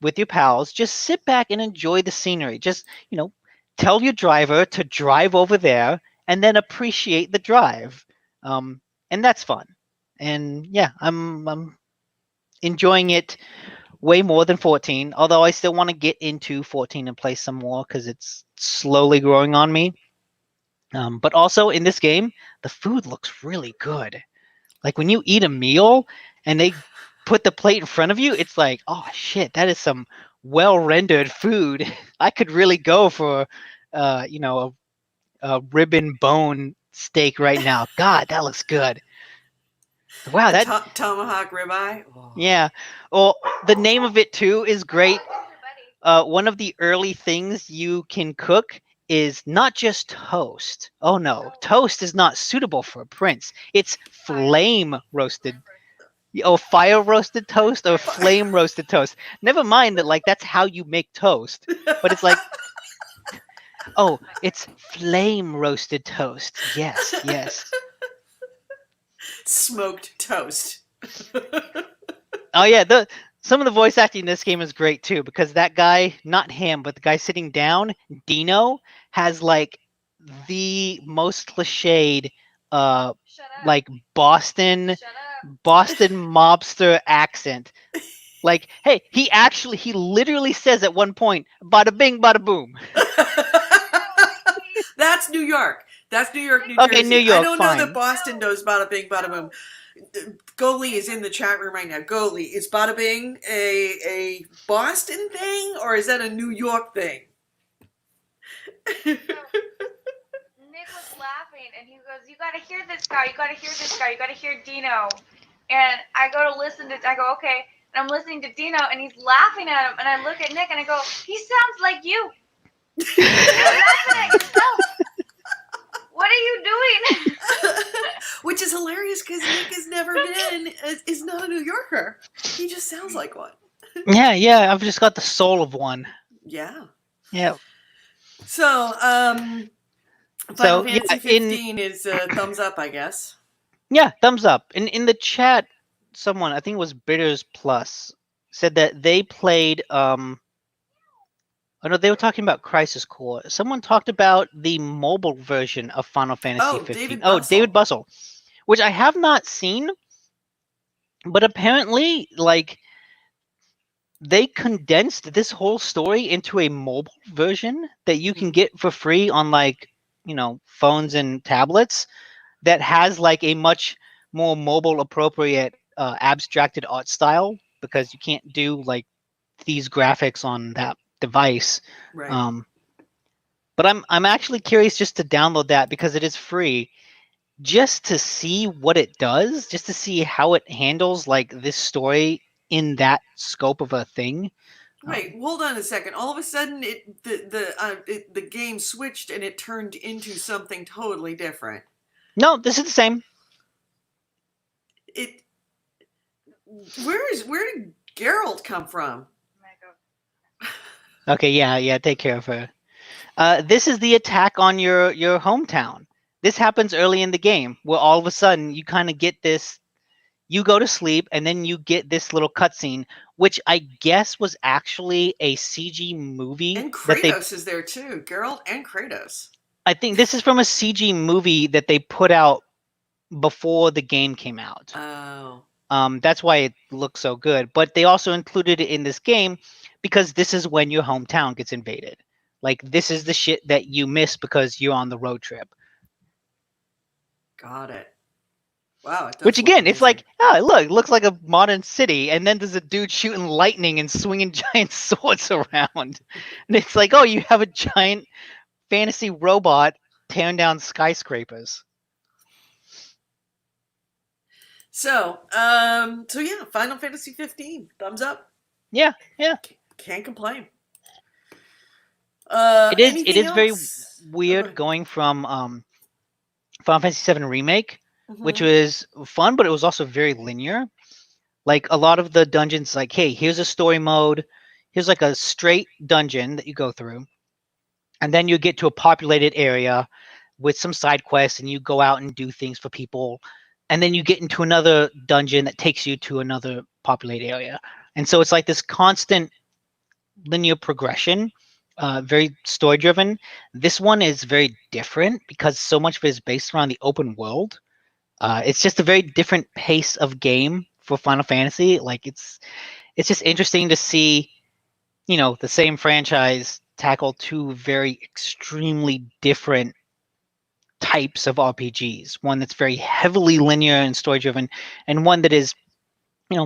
with your pals. Just sit back and enjoy the scenery. Just, tell your driver to drive over there and then appreciate the drive. And that's fun. And yeah, I'm enjoying it way more than 14, although I still want to get into 14 and play some more because it's slowly growing on me. But also in this game, the food looks really good. Like, when you eat a meal and they put the plate in front of you, it's like, oh shit, that is some well-rendered food. I could really go for, a rib and bone steak right now. God, that looks good. Wow, that tomahawk ribeye. Oh. Yeah. Well, the name of it too is great. One of the early things you can cook is not just toast. Oh no, toast is not suitable for a prince. It's flame roasted. Oh, fire roasted toast or flame roasted toast. Never mind that, like, that's how you make toast. But it's like, oh, it's flame roasted toast. Yes, yes. Smoked toast. Oh yeah, some of the voice acting in this game is great too, because that guy, not him, but the guy sitting down, Dino, has like the most cliched like Boston mobster accent. Like, hey, he literally says at one point, "Bada bing, bada boom." That's New York. That's New York, New Jersey. Okay, New York, I don't fine. know that Boston knows bada bing, bada boom. Goalie is in the chat room right now. Goalie, is bada bing a Boston thing, or is that a New York thing? Nick was laughing laughing, and he goes, "You gotta hear this guy. You gotta hear this guy. You gotta hear Dino." And I go to listen to. I go, okay, and I'm listening to Dino, and he's laughing at him, and I look at Nick, and I go, "He sounds like you. You're laughing at yourself. What are you doing?" Which is hilarious because Nick has never been, is not a New Yorker. He just sounds like one. Yeah. I've just got the soul of one. Yeah. Yeah. So, Final So Fantasy 15 is thumbs up, I guess. Yeah, thumbs up. In the chat, someone, I think it was Bitters Plus, said that they played oh no, they were talking about Crisis Core. Someone talked about the mobile version of Final Fantasy 15. David David Bustle, which I have not seen, but apparently like they condensed this whole story into a mobile version that you can get for free on like, phones and tablets that has like a much more mobile appropriate abstracted art style because you can't do like these graphics on that device. Right. But I'm actually curious just to download that because it is free, just to see what it does, just to see how it handles like this story in that scope of a thing. Wait, hold on a second. All of a sudden, the game switched and it turned into something totally different. No, this is the same. Where did Geralt come from? Okay, yeah, take care of her. This is the attack on your hometown. This happens early in the game, where all of a sudden you kind of get this. You go to sleep, and then you get this little cutscene, which I guess was actually a CG movie. And Kratos is there too. Geralt and Kratos. I think this is from a CG movie that they put out before the game came out. Oh. That's why it looks so good. But they also included it in this game because this is when your hometown gets invaded. Like, this is the shit that you miss because you're on the road trip. Got it. Wow. It does. Which again, it's like, look, it looks like a modern city, and then there's a dude shooting lightning and swinging giant swords around. And it's like, oh, you have a giant fantasy robot tearing down skyscrapers. So yeah, Final Fantasy 15, thumbs up. Yeah. Can't complain. It is very weird going from Final Fantasy VII Remake, which was fun, but it was also very linear. Like, a lot of the dungeons, like, hey, here's a story mode, here's like a straight dungeon that you go through, and then you get to a populated area with some side quests, and you go out and do things for people, and then you get into another dungeon that takes you to another populated area. And so it's like this constant linear progression, very story driven. This one is very different because so much of it is based around the open world. It's just a very different pace of game for Final Fantasy. Like, it's just interesting to see, the same franchise tackle two very extremely different types of RPGs. One that's very heavily linear and story driven, and one that is,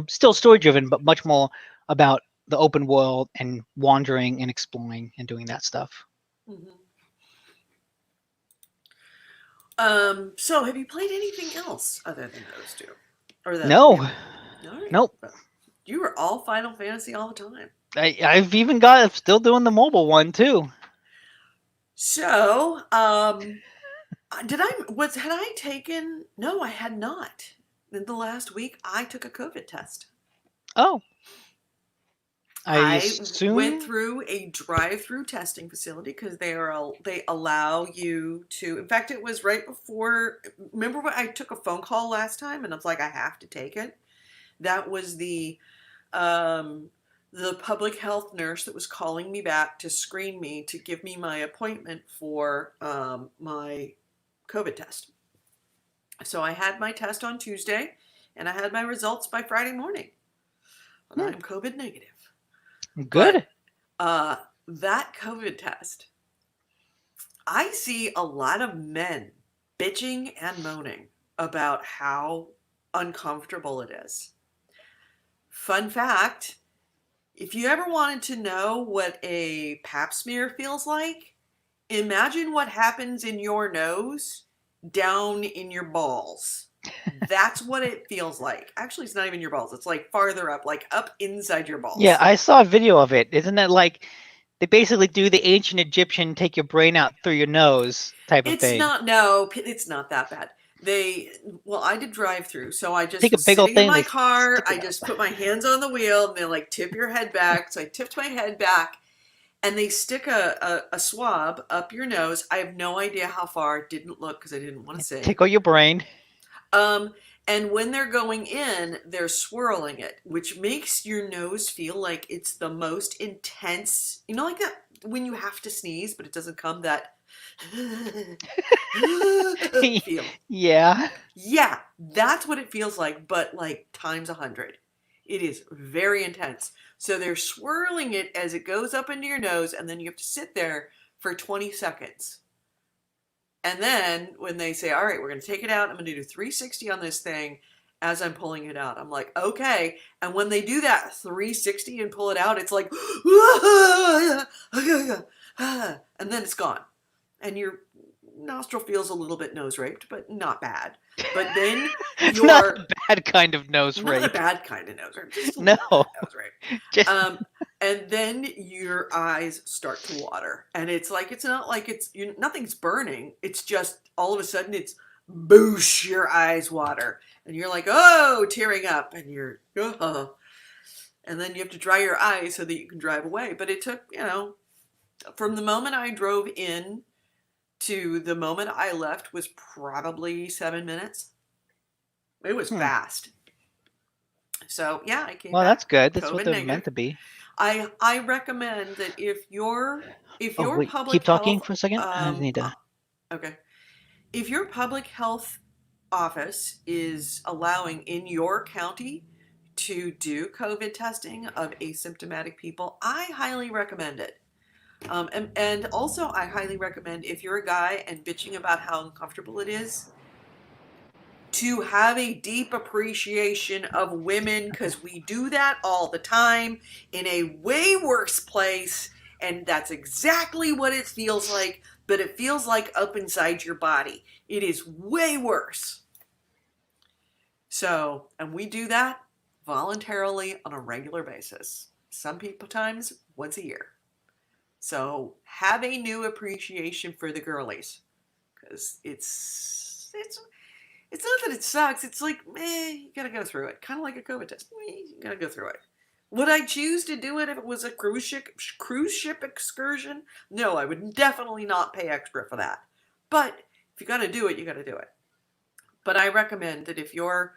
still story driven, but much more about the open world and wandering and exploring and doing that stuff. So have you played anything else other than those two? No. All right. Nope. You were all Final Fantasy all the time. I've even still doing the mobile one too. So, had I taken? No, I had not. In the last week, I took a COVID test. Oh. I went through a drive-through testing facility because they allow you to. In fact, it was right before. Remember when I took a phone call last time, and I was like, I have to take it. That was the public health nurse that was calling me back to screen me to give me my appointment for my COVID test. So I had my test on Tuesday, and I had my results by Friday morning. And I'm COVID negative. Good. But, that COVID test, I see a lot of men bitching and moaning about how uncomfortable it is. Fun fact, if you ever wanted to know what a pap smear feels like, imagine what happens in your nose down in your balls. That's what it feels like. Actually, it's not even your balls. It's like farther up, like up inside your balls. Yeah, I saw a video of it. Isn't that like they basically do the ancient Egyptian take your brain out through your nose type of It's thing? not, it's not that bad. I did drive through, so I just Take a was big old sitting in thing, my they car. stick I it up. just put my hands on the wheel and they like tip your head back. So I tipped my head back and they stick a swab up your nose. I have no idea how far. Didn't look because I didn't want to see. Tickle your brain. And when they're going in, they're swirling it, which makes your nose feel like it's the most intense. You know, like that when you have to sneeze, but it doesn't come that feel. Yeah. Yeah, that's what it feels like, but like times 100. It is very intense. So they're swirling it as it goes up into your nose, and then you have to sit there for 20 seconds. And then when they say, all right, we're going to take it out, I'm going to do 360 on this thing as I'm pulling it out. I'm like, okay. And when they do that 360 and pull it out, it's like, and then it's gone. And your nostril feels a little bit nose raped, but not bad. But then Not a bad kind of nose not rape. a bad kind of nose rape, just a No. little bit nose rape. Just And then your eyes start to water, and it's not like nothing's burning. It's just all of a sudden it's boosh, your eyes water, and you're like, oh, tearing up, and you're and then you have to dry your eyes so that you can drive away. But it took, from the moment I drove in to the moment I left was probably 7 minutes. It was fast. So yeah, I came well, back. that's good. That's COVID what they're negative. meant to be. I recommend that if your Wait, public keep talking health for a second. I just need to. okay, if your public health office is allowing in your county to do COVID testing of asymptomatic people, I highly recommend it. And also I highly recommend if you're a guy and bitching about how uncomfortable it is, to have a deep appreciation of women, because we do that all the time in a way worse place, and that's exactly what it feels like, but it feels like up inside your body. It is way worse. So, and we do that voluntarily on a regular basis, some people times once a year. So have a new appreciation for the girlies, because it's not that it sucks. It's like, you gotta go through it. Kind of like a COVID test. You gotta go through it. Would I choose to do it if it was a cruise ship excursion? No, I would definitely not pay extra for that. But if you gotta do it, you gotta do it. But I recommend that if your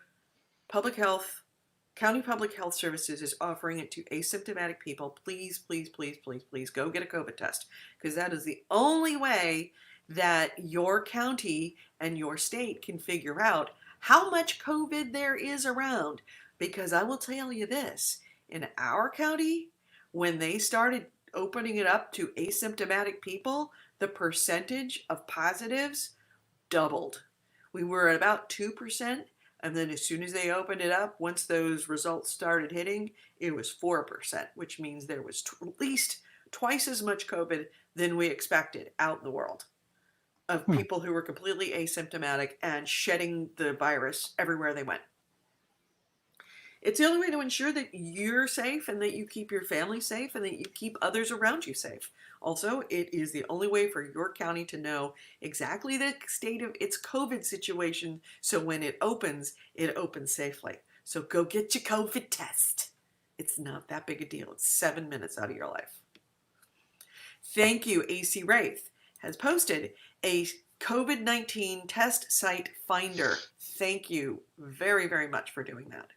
county public health services is offering it to asymptomatic people, please, please, please, please, please go get a COVID test, because that is the only way that your county and your state can figure out how much COVID there is around. Because I will tell you this, in our county, when they started opening it up to asymptomatic people, the percentage of positives doubled. We were at about 2%, and then as soon as they opened it up, once those results started hitting, it was 4%, which means there was at least twice as much COVID than we expected out in the world, of people who were completely asymptomatic and shedding the virus everywhere they went. It's the only way to ensure that you're safe and that you keep your family safe and that you keep others around you safe. Also, it is the only way for your county to know exactly the state of its COVID situation, so when it opens safely. So go get your COVID test. It's not that big a deal. It's 7 minutes out of your life. Thank you. AC Wraith has posted a COVID-19 test site finder. Thank you very, very much for doing that.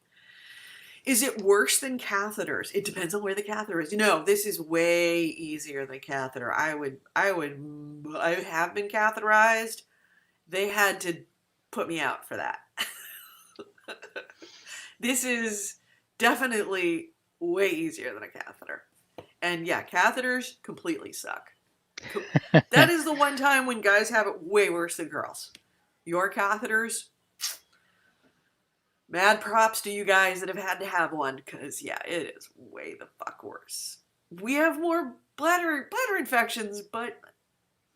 Is it worse than catheters? It depends on where the catheter is. This is way easier than catheter. I have been catheterized. They had to put me out for that. This is definitely way easier than a catheter. And yeah, catheters completely suck. That is the one time when guys have it way worse than girls. Your catheters, mad props to you guys that have had to have one, because yeah, it is way the fuck worse. We have more bladder infections, but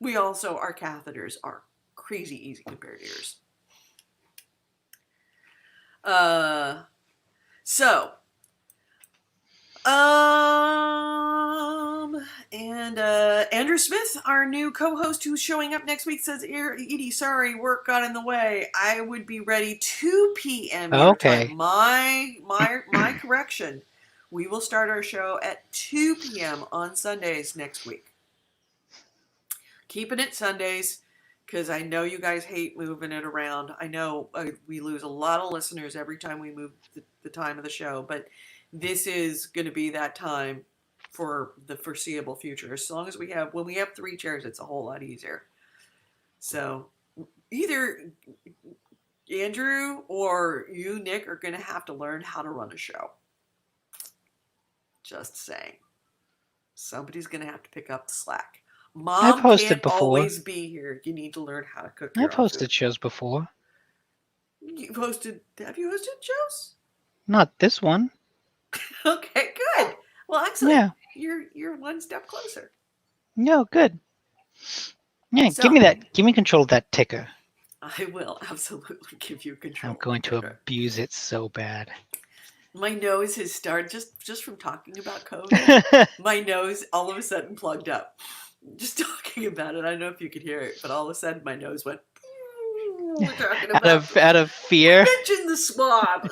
our catheters are crazy easy compared to yours. And Andrew Smith, our new co-host who's showing up next week, says, Edie, sorry, work got in the way. I would be ready 2 p.m. your time. My correction. We will start our show at 2 p.m. on Sundays next week. Keeping it Sundays, because I know you guys hate moving it around. I know we lose a lot of listeners every time we move the time of the show, but this is going to be that time for the foreseeable future. As long as when we have 3 chairs, it's a whole lot easier. So either Andrew or you, Nick, are going to have to learn how to run a show. Just saying. Somebody's going to have to pick up the slack. Mom can't always be here. You need to learn how to cook your own food. I've hosted shows before. Have you hosted shows? Not this one. Okay, good. Well, excellent. Yeah. You're one step closer. No, good. Yeah, give me control of that ticker. I will absolutely give you control. I'm going to abuse it so bad. My nose has started just from talking about COVID. My nose all of a sudden plugged up. Just talking about it. I don't know if you could hear it, but all of a sudden my nose went. We're talking about out of fear. Mention the swab.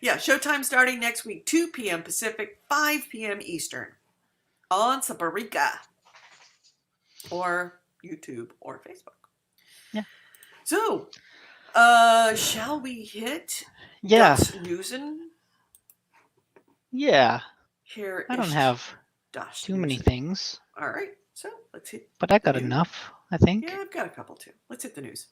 Yeah, showtime starting next week, 2 p.m. Pacific, 5 p.m. Eastern, on Saparika, or YouTube, or Facebook. Yeah. So, shall we hit? Yeah. Das Newsen? Yeah. Here I don't have too many things. All right, so let's hit. But I got enough, I think. Yeah, I've got a couple too. Let's hit the news.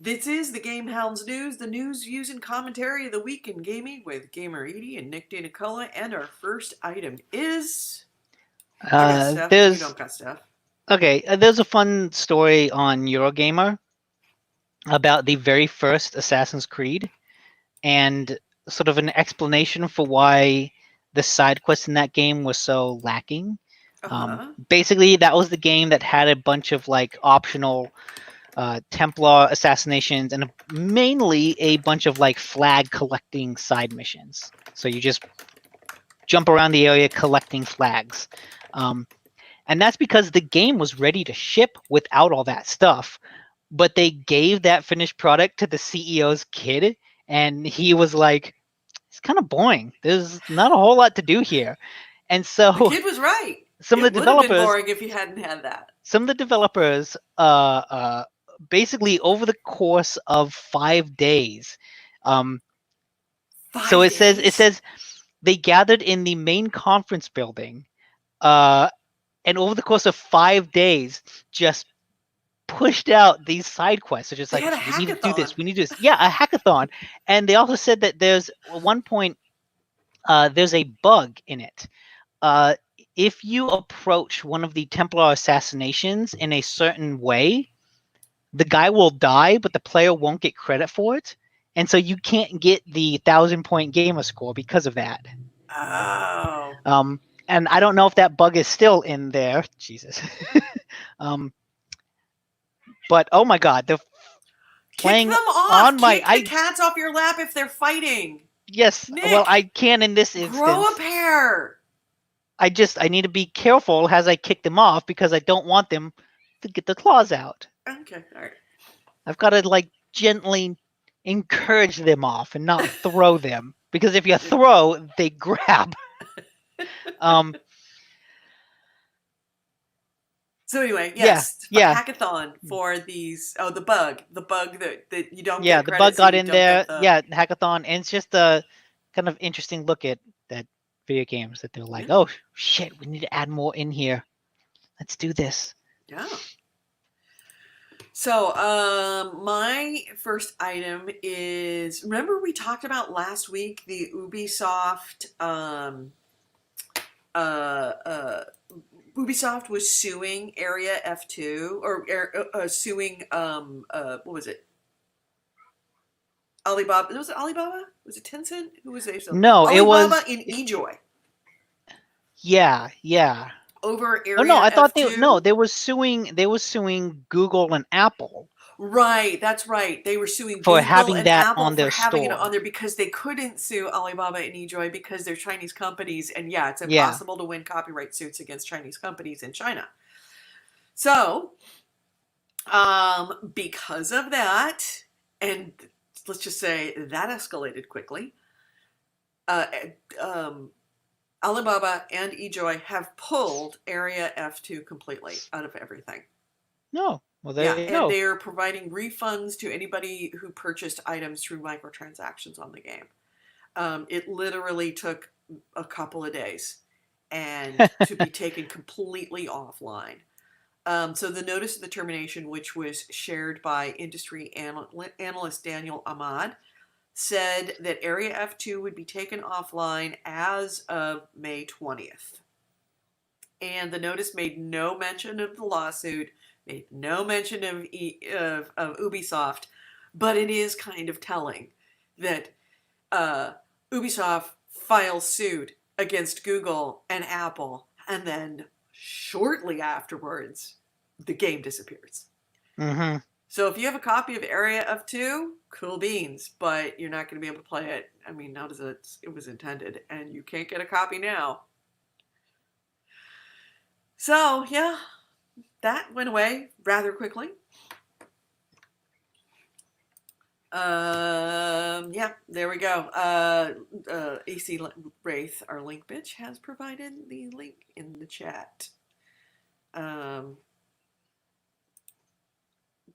This is the GameHounds news, the news, views, and commentary of the week in gaming with Gamer Edie and Nick Danicola. And our first item is. I got stuff. You don't got stuff. Okay, there's a fun story on Eurogamer about the very first Assassin's Creed, and sort of an explanation for why the side quests in that game was so lacking. Basically, that was the game that had a bunch of like optional Templar assassinations and mainly a bunch of like flag collecting side missions. So you just jump around the area collecting flags. And that's because the game was ready to ship without all that stuff. But they gave that finished product to the CEO's kid, and he was like, it's kind of boring. There's not a whole lot to do here. And so the kid was right. Some of the developers would have been boring if you hadn't had that. Some of the developers basically over the course of 5 days. So it says they gathered in the main conference building, and over the course of 5 days, just pushed out these side quests. So just like, we need to do this. We need to do this. Yeah, a hackathon. And they also said that there's at one point there's a bug in it. If you approach one of the Templar assassinations in a certain way, the guy will die, but the player won't get credit for it. And so you can't get the 1,000-point gamer score because of that. Oh. And I don't know if that bug is still in there. Jesus. But oh my God, they're playing Kick them off. On my. Kick the cats off your lap if they're fighting. Yes, Nick, well, I can in this instance. Grow a pair. I need to be careful as I kick them off because I don't want them to get their claws out. Okay, all right. I've got to like gently encourage them off and not throw them, because if you throw, they grab. So anyway, yes, yeah. hackathon for these. Oh, the bug that you don't. Yeah, get the bug got in there. The... Yeah, hackathon, and it's just a kind of interesting look at video games that they're like, oh shit, we need to add more in here. Let's do this. Yeah. So, my first item is, remember we talked about last week the Ubisoft, Ubisoft was suing Area F2, or suing, what was it? Alibaba. Was it Alibaba? Was it Tencent? Who was they? No, Alibaba it was in eJoy. Yeah. over Oh no, Area I thought F2. they were suing Google and Apple Right, that's right. They were suing for Google having and that Apple on for their having it on store. there because they couldn't sue Alibaba and eJoy because they're Chinese companies, and yeah, it's Yeah. impossible to win copyright suits against Chinese companies in China. So, because of that, and let's just say that escalated quickly, uh, um, Alibaba and eJoy have pulled Area F2 completely out of everything. No. Well, there Yeah, you and go. they are providing refunds to anybody who purchased items through microtransactions on the game. It literally took a couple of days and to be taken completely offline. So the notice of the termination, which was shared by industry analyst Daniel Ahmad, said that Area F2 would be taken offline as of May 20th. And the notice made no mention of the lawsuit, made no mention of Ubisoft, but it is kind of telling that Ubisoft files suit against Google and Apple, and then shortly afterwards, the game disappears. Mm-hmm. So if you have a copy of Area F2, cool beans, but you're not going to be able to play it. I mean, not as it was intended, and you can't get a copy now. So yeah, that went away rather quickly. Yeah, there we go. AC Wraith, our link bitch, has provided the link in the chat.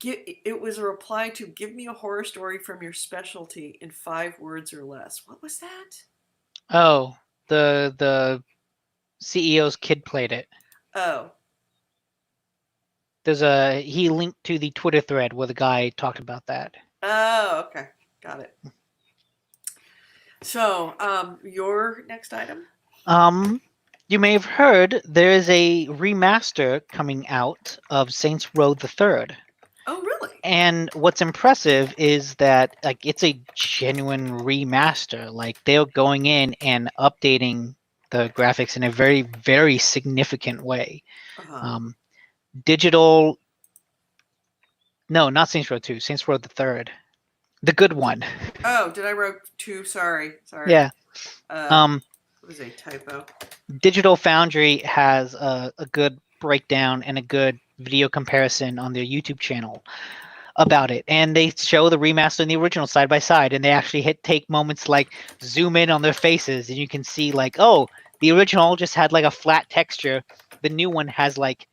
It was a reply to "Give me a horror story from your specialty in 5 words or less." What was that? Oh, the CEO's kid played it. Oh. He linked to the Twitter thread where the guy talked about that. Oh, okay. Got it. So, your next item? You may have heard there is a remaster coming out of Saints Row the Third. Oh, really? And what's impressive is that like it's a genuine remaster. Like they're going in and updating the graphics in a very, very significant way. Uh-huh. Digital. No, not Saints Row 2. Saints Row the Third, the good one. Oh, did I wrote 2? Sorry. Yeah. It was a typo. Digital Foundry has a good breakdown and a good video comparison on their YouTube channel about it, and they show the remaster and the original side by side, and they actually take moments like zoom in on their faces, and you can see like, oh, the original just had like a flat texture, the new one has like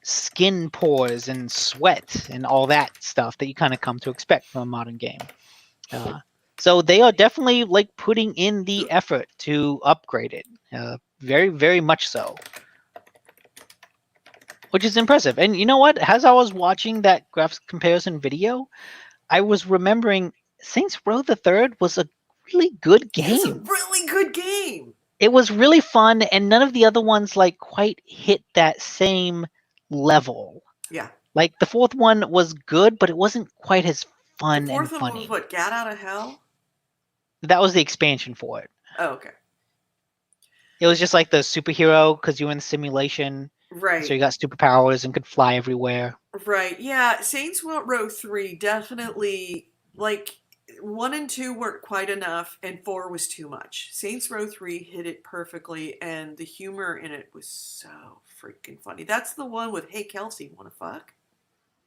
skin pores and sweat and all that stuff that you kind of come to expect from a modern game. So they are definitely like putting in the effort to upgrade it, very, very much so, which is impressive. And you know what? As I was watching that graphics comparison video, I was remembering Saints Row the Third was a really good game. It's a really good game. It was really fun, and none of the other ones like quite hit that same level. Yeah. Like the fourth one was good, but it wasn't quite as fun The and fourth one funny. was what? Gat Out of Hell? That was the expansion for it. Oh, okay. It was just like the superhero because you were in the simulation. Right. So you got superpowers and could fly everywhere. Right. Yeah. Saints Row 3 definitely, like, 1 and 2 weren't quite enough, and 4 was too much. Saints Row 3 hit it perfectly, and the humor in it was so freaking funny. That's the one with "Hey Kelsey, wanna fuck?"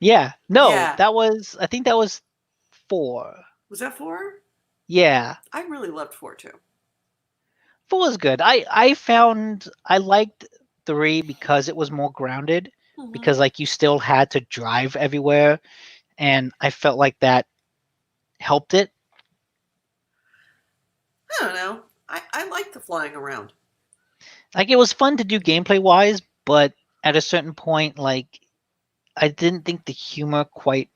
Yeah. No, Yeah. I think that was 4. Was that 4? Yeah. I really loved 4 too. 4 was good. I liked 3 because it was more grounded, because like you still had to drive everywhere, and I felt like that helped it. I don't know. I like the flying around. Like it was fun to do gameplay wise, but at a certain point, like I didn't think the humor quite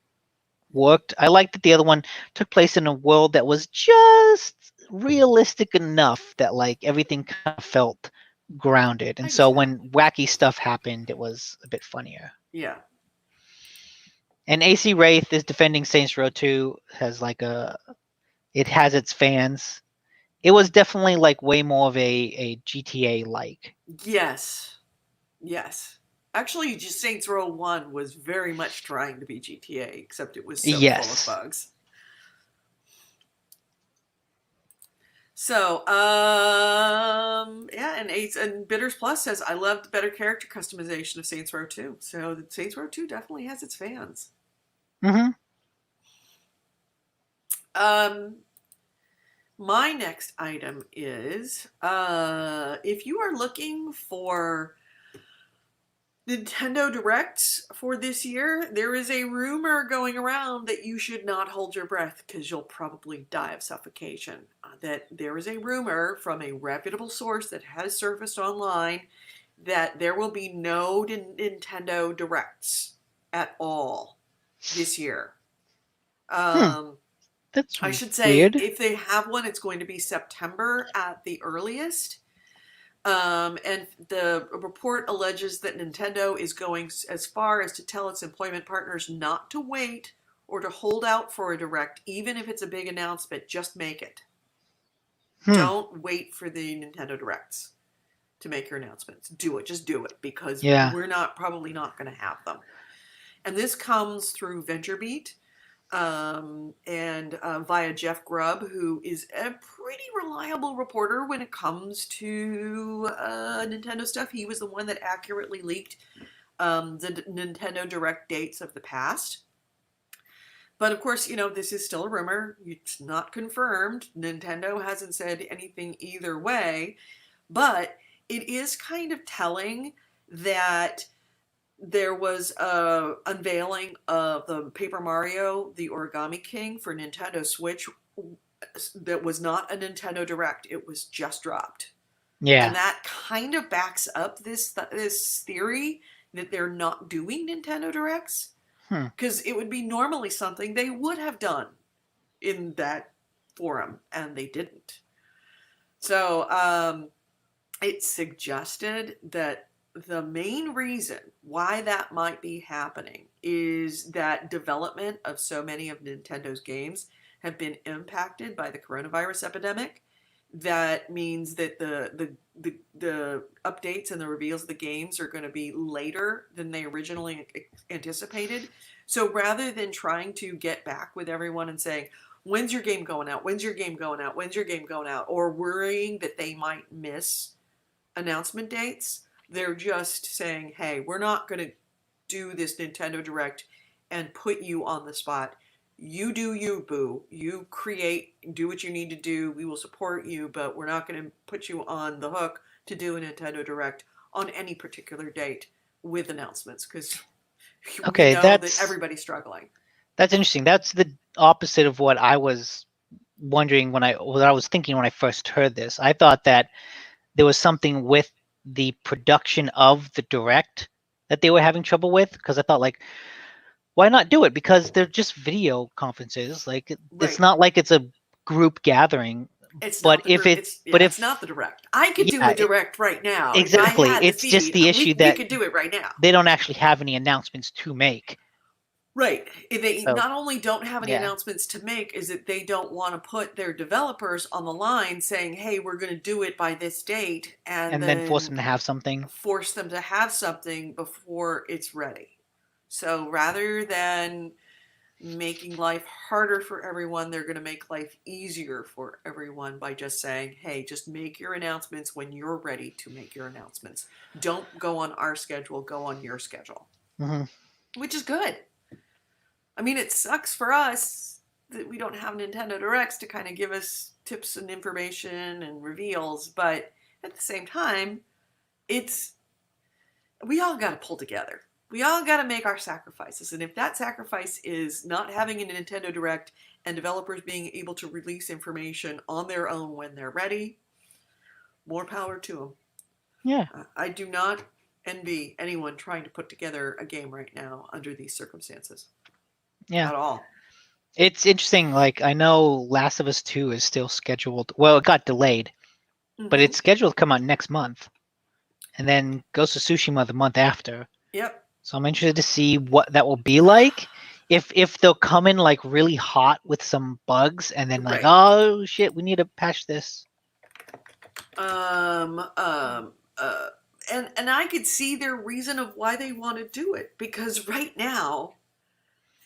worked. I liked that the other one took place in a world that was just realistic enough that like everything kind of felt grounded. And so when wacky stuff happened, it was a bit funnier. Yeah. And AC Wraith is defending Saints Row 2 has like it has its fans. It was definitely like way more of a GTA like. Yes. Yes. Actually, just Saints Row 1 was very much trying to be GTA, except it was so full of Yes. bugs. So, yeah, and Bitters Plus says, I loved better character customization of Saints Row 2. So, Saints Row 2 definitely has its fans. Mm-hmm. My next item is, if you are looking for Nintendo Directs for this year, there is a rumor going around that you should not hold your breath because you'll probably die of suffocation. That there is a rumor from a reputable source that has surfaced online that there will be no Nintendo Directs at all this year. That's I should say, weird. if they have one, it's going to be September at the earliest. And the report alleges that Nintendo is going as far as to tell its employment partners not to wait or to hold out for a direct, even if it's a big announcement. Just make it. Don't wait for the Nintendo Directs to make your announcements. Do it. Just do it, because we're probably not going to have them. And this comes through VentureBeat. And via Jeff Grubb, who is a pretty reliable reporter when it comes to Nintendo stuff. He was the one that accurately leaked the Nintendo Direct dates of the past. But of course, this is still a rumor. It's not confirmed. Nintendo hasn't said anything either way. But it is kind of telling that there was a unveiling of the Paper Mario, the Origami King for Nintendo Switch that was not a Nintendo Direct. It was just dropped. Yeah. And that kind of backs up this theory that they're not doing Nintendo Directs. Because it would be normally something they would have done in that forum, and they didn't. So it suggested that the main reason why that might be happening is that development of so many of Nintendo's games have been impacted by the coronavirus epidemic. That means that the updates and the reveals of the games are going to be later than they originally anticipated. So rather than trying to get back with everyone and saying, when's your game going out? When's your game going out? When's your game going out? Or worrying that they might miss announcement dates, they're just saying, hey, we're not going to do this Nintendo Direct and put you on the spot. You do you, boo. You create, do what you need to do. We will support you, but we're not going to put you on the hook to do a Nintendo Direct on any particular date with announcements, because we know that everybody's struggling. That's interesting. That's the opposite of what I was wondering what I was thinking when I first heard this. I thought that there was something with the production of the Direct that they were having trouble with, because I thought, like, why not do it? Because they're just video conferences. Like, it's not like it's a group gathering. It's but not the if group. it's not the Direct. I could do a Direct right now. Exactly. If I had it's the feed, just the issue that we could do it right now. They don't actually have any announcements to make. Right. They not only don't have any announcements to make, is that they don't want to put their developers on the line saying, hey, we're going to do it by this date, and then force them to have something. Force them to have something before it's ready. So rather than making life harder for everyone, they're going to make life easier for everyone by just saying, hey, just make your announcements when you're ready to make your announcements. Don't go on our schedule, go on your schedule. Mm-hmm. Which is good. I mean, it sucks for us that we don't have Nintendo Directs to kind of give us tips and information and reveals, but at the same time, we all got to pull together. We all got to make our sacrifices, and if that sacrifice is not having a Nintendo Direct and developers being able to release information on their own when they're ready, more power to them. Yeah. I do not envy anyone trying to put together a game right now under these circumstances. Yeah. At all. It's interesting. Like, I know Last of Us 2 is still scheduled. Well, it got delayed, but it's scheduled to come out next month, and then Ghost of Tsushima the month after. Yep. So I'm interested to see what that will be like. If they'll come in like really hot with some bugs, and then like, oh shit, we need to patch this. and I could see their reason of why they want to do it, because right now,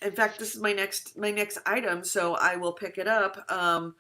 in fact, this is my next item, so I will pick it up. I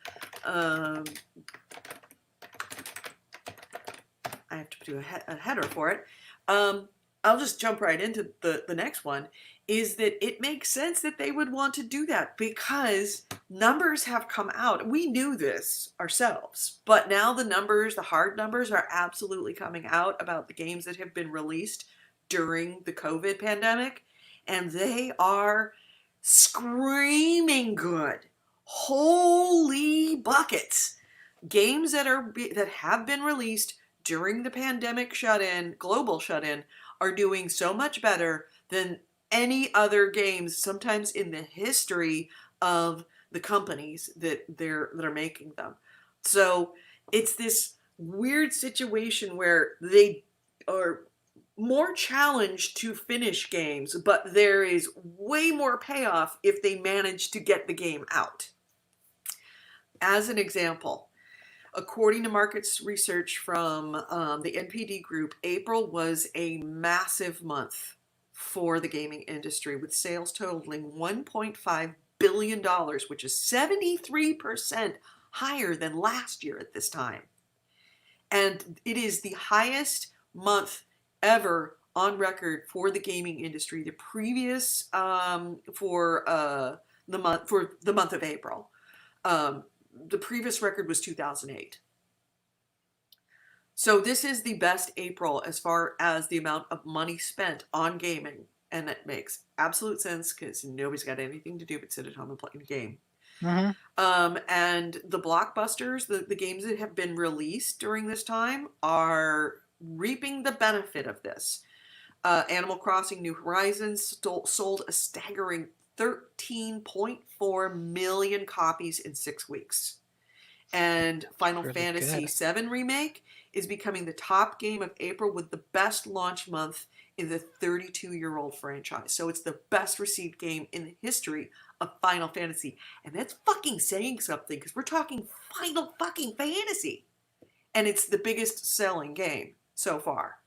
have to do a header for it. I'll just jump right into the next one. Is that it makes sense that they would want to do that, because numbers have come out. We knew this ourselves, but now the numbers, the hard numbers, are absolutely coming out about the games that have been released during the COVID pandemic, and they are screaming good. Holy buckets. Games that have been released during the pandemic global shut-in, are doing so much better than any other games, sometimes in the history of the companies that are making them. So it's this weird situation where they are more challenged to finish games, but there is way more payoff if they manage to get the game out. As an example, according to markets research from the NPD Group, April was a massive month for the gaming industry, with sales totaling $1.5 billion, which is 73% higher than last year at this time. And it is the highest month ever on record for the gaming industry. The previous for the month of April. The previous record was 2008. So this is the best April as far as the amount of money spent on gaming. And that makes absolute sense, because nobody's got anything to do but sit at home and play a game. Mm-hmm. And the blockbusters, the games that have been released during this time, are reaping the benefit of this. Animal Crossing New Horizons sold a staggering 13.4 million copies in 6 weeks. And Final Fantasy VII Remake is becoming the top game of April, with the best launch month in the 32-year-old franchise. So it's the best received game in the history of Final Fantasy. And that's fucking saying something, because we're talking Final fucking Fantasy. And it's the biggest selling game so far.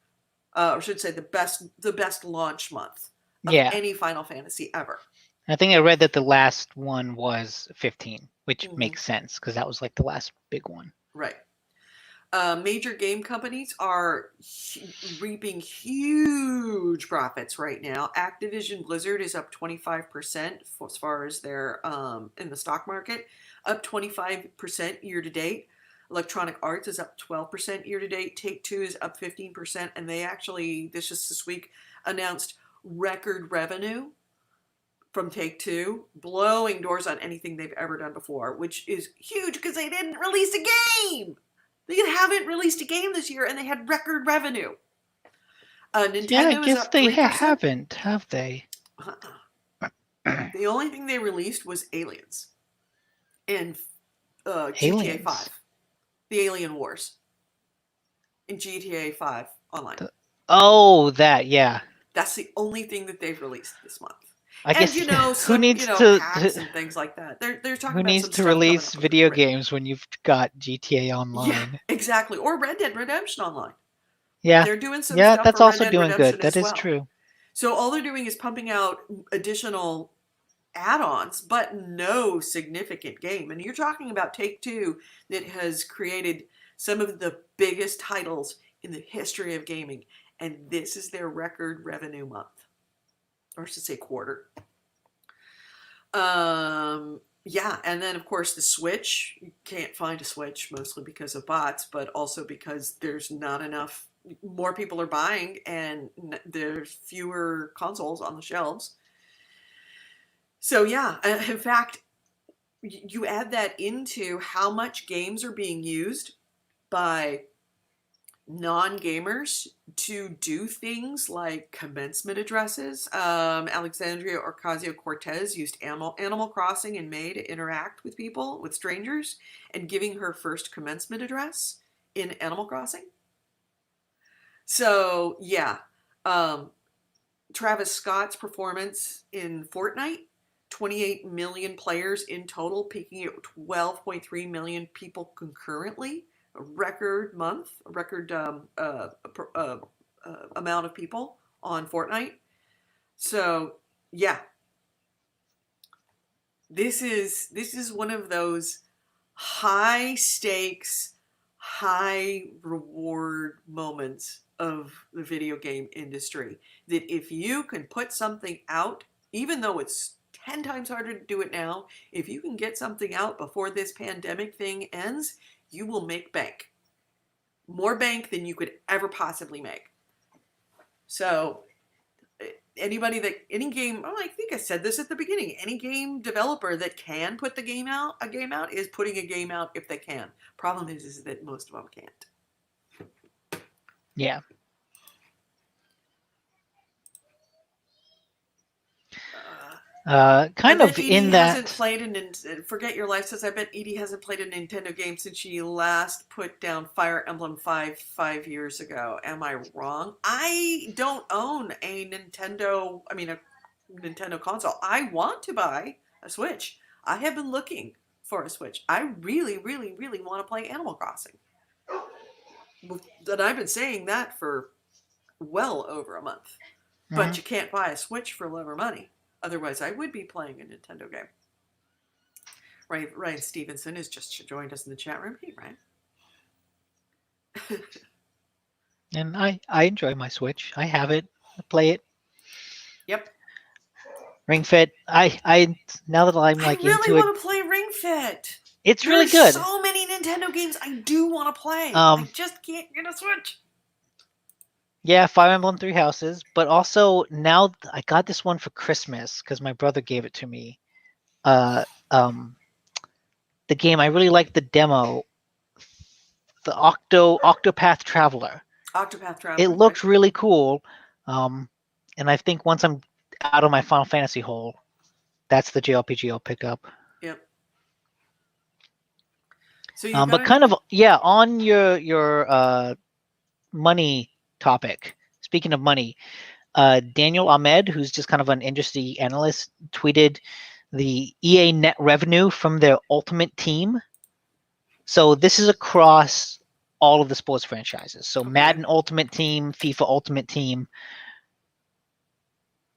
Or I should say the best launch month of any Final Fantasy ever. I think I read that the last one was 15, which makes sense, because that was like the last big one. Right. Major game companies are reaping huge profits right now. Activision Blizzard is up 25% as far as their in the stock market, up 25% year to date. Electronic Arts is up 12% year to date. Take-Two is up 15%, and they actually this week announced record revenue from Take-Two, blowing doors on anything they've ever done before, which is huge because they didn't release a game. They haven't released a game this year, and they had record revenue. Nintendo I guess is up they 3%. haven't, have they? The only thing they released was Aliens and GTA Aliens. 5. The Alien Wars in GTA 5 online. That's the only thing that they've released this month. I guess who needs packs and things like that. They're talking who about needs some to stuff release coming up video games when you've got GTA Online? Yeah, exactly. Or Red Dead Redemption Online. Yeah, they're doing some stuff that's for also Red Dead doing Redemption good. That as is well. true. So all they're doing is pumping out additional add-ons, but no significant game. And you're talking about Take-Two that has created some of the biggest titles in the history of gaming, and this is their record revenue month, or I should say quarter. Yeah, and then of course the Switch. You can't find a Switch, mostly because of bots, but also because there's not enough. More people are buying, and there's fewer consoles on the shelves. So yeah, in fact, you add that into how much games are being used by non-gamers to do things like commencement addresses. Alexandria Ocasio-Cortez used Animal Crossing in May to interact with people, with strangers, and giving her first commencement address in Animal Crossing. So yeah, Travis Scott's performance in Fortnite, 28 million players in total, peaking at 12.3 million people concurrently. A record month, a record amount of people on Fortnite. So yeah, this is one of those high stakes, high reward moments of the video game industry. That if you can put something out, even though it's 10 times harder to do it now, if you can get something out before this pandemic thing ends, you will make bank. More bank than you could ever possibly make. So any game, I think I said this at the beginning, any game developer that can put a game out is putting a game out if they can. Problem is that most of them can't. Yeah. Kind of in that. Forget Your Life says, I bet Edie hasn't played a Nintendo game since she last put down Fire Emblem 5 years ago. Am I wrong? I don't own a Nintendo console. I want to buy a Switch. I have been looking for a Switch. I really, really, really want to play Animal Crossing. And I've been saying that for well over a month. But you can't buy a Switch for lower money. Otherwise, I would be playing a Nintendo game. Ryan Stevenson has just joined us in the chat room. Hey, Ryan. And I enjoy my Switch. I have it. I play it. Yep. Ring Fit. I now that I'm like I really into it, want to play Ring Fit. It's really good. There's so many Nintendo games I do want to play. I just can't get a Switch. Yeah, Fire Emblem Three Houses, but also now I got this one for Christmas because my brother gave it to me. The game, I really like the demo, the Octopath Traveler. Octopath Traveler. It looks really cool, and I think once I'm out of my Final Fantasy hole, that's the JRPG I'll pick up. Yep. So but kind of on your money topic. Speaking of money, Daniel Ahmed, who's just kind of an industry analyst, tweeted the EA net revenue from their Ultimate Team. So this is across all of the sports franchises. So Madden Ultimate Team, FIFA Ultimate Team.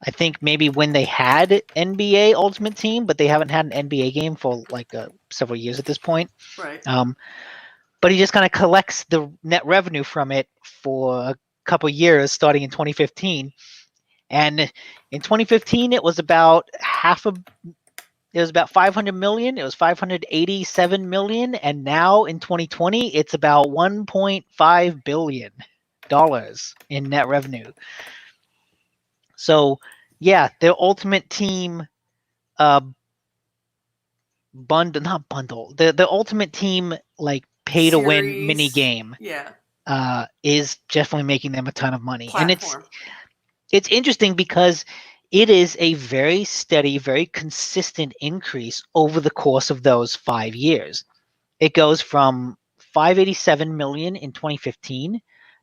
I think maybe when they had NBA Ultimate Team, but they haven't had an NBA game for like several years at this point. Right. But he just kind of collects the net revenue from it for a couple years, starting in 2015. And in 2015, it was about it was about 500 million. It was 587 million. And now in 2020, it's about $1.5 billion in net revenue. So yeah, their Ultimate Team the Ultimate Team like pay to win mini game is definitely making them a ton of money. Platform. And it's interesting because it is a very steady, very consistent increase over the course of those 5 years. It goes from 587 million in 2015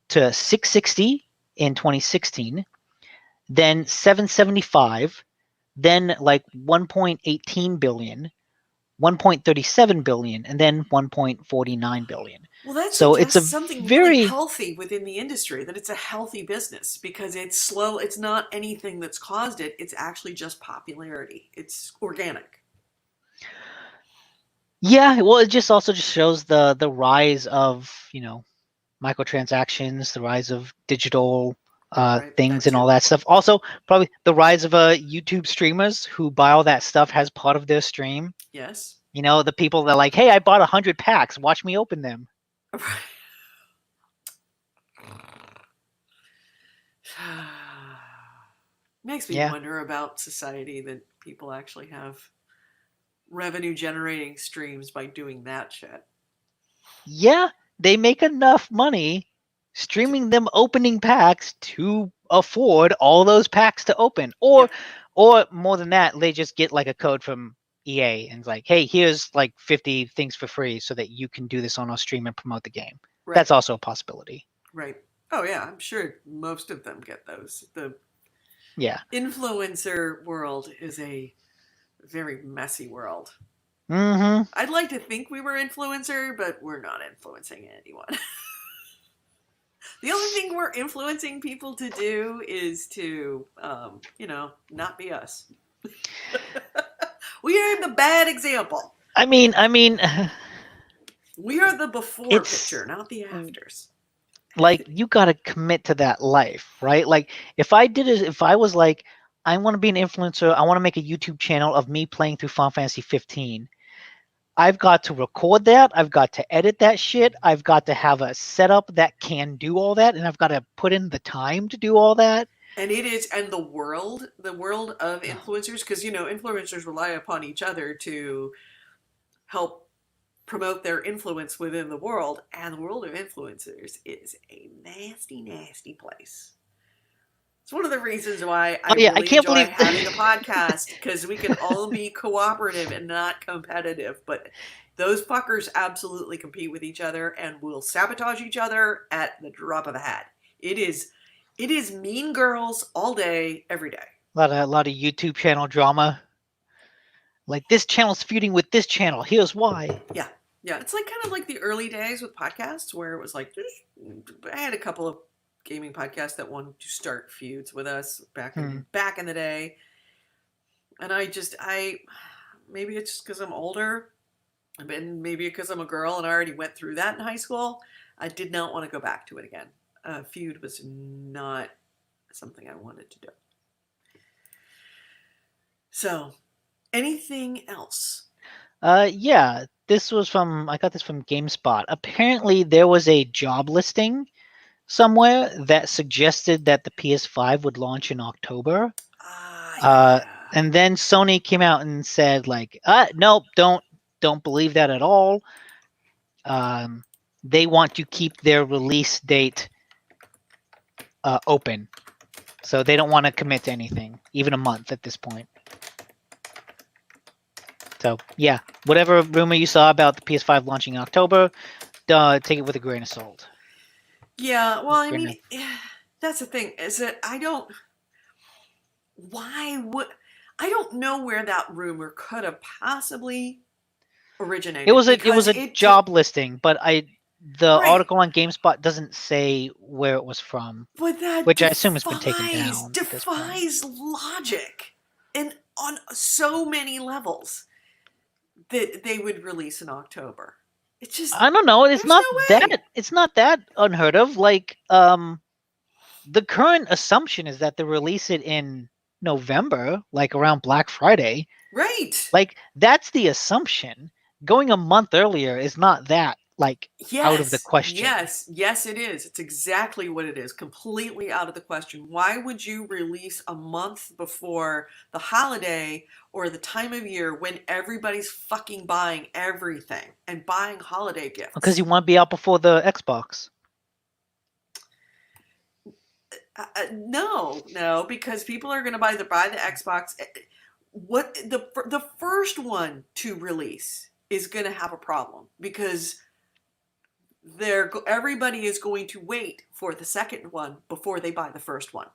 to 660 in 2016, then 775, then like 1.18 billion, 1.37 billion, and then 1.49 billion. Well, that's so it's something really healthy within the industry, that it's a healthy business because it's slow. It's not anything that's caused it. It's actually just popularity. It's organic. Yeah, well, it just also just shows the rise of, microtransactions, the rise of digital things and all that stuff. Also, probably the rise of YouTube streamers who buy all that stuff as part of their stream. Yes. The people that are like, hey, I bought 100 packs. Watch me open them. Makes me wonder about society that people actually have revenue generating streams by doing that shit. Yeah, they make enough money streaming them opening packs to afford all those packs to open. Or more than that, they just get like a code from EA and it's like, hey, here's like 50 things for free so that you can do this on our stream and promote the game. Right. That's also a possibility. Right. Oh yeah, I'm sure most of them get those. The influencer world is a very messy world. Mm-hmm. I'd like to think we were influencer, but we're not influencing anyone. The only thing we're influencing people to do is to, not be us. We are the bad example. I mean, We are the before It's- picture, not the afters. like you got to commit to that life, right? Like if I was like, I want to be an influencer, I want to make a YouTube channel of me playing through Final Fantasy 15. I've got to record that. I've got to edit that shit. I've got to have a setup that can do all that, and I've got to put in the time to do all that. And it is, and the world of influencers, because influencers rely upon each other to help promote their influence within the world, and the world of influencers is a nasty, nasty place. It's one of the reasons why I really enjoy having a podcast, because we can all be cooperative and not competitive. But those fuckers absolutely compete with each other and will sabotage each other at the drop of a hat. It is mean girls all day, every day. A lot of YouTube channel drama. Like this channel's feuding with this channel. Here's why. Yeah. Yeah, it's like kind of like the early days with podcasts where it was like, I had a couple of gaming podcasts that wanted to start feuds with us back in the day. And maybe it's just because I'm older, and maybe because I'm a girl and I already went through that in high school. I did not want to go back to it again. Feud was not something I wanted to do. So, anything else? Yeah, I got this from GameSpot. Apparently there was a job listing somewhere that suggested that the PS5 would launch in October. And then Sony came out and said like, nope, don't believe that at all. They want to keep their release date open. So they don't want to commit to anything, even a month at this point. So yeah, whatever rumor you saw about the PS5 launching in October, take it with a grain of salt. Yeah, well, I mean, that's the thing, is that I don't know where that rumor could have possibly originated. It was a job listing, but the article on GameSpot doesn't say where it was from, but that which I assume has been taken down. Defies logic, and on so many levels, that they would release in October. It's just, I don't know. It's not no way. It's not that unheard of. Like the current assumption is that they release it in November, like around Black Friday. Right. Like that's the assumption. Going a month earlier is not that out of the question. Yes, it is. It's exactly what it is. Completely out of the question. Why would you release a month before the holiday or the time of year when everybody's fucking buying everything and buying holiday gifts? Because you want to be out before the Xbox. No, because people are going to buy the Xbox. What the first one to release is going to have a problem, because everybody is going to wait for the second one before they buy the first one.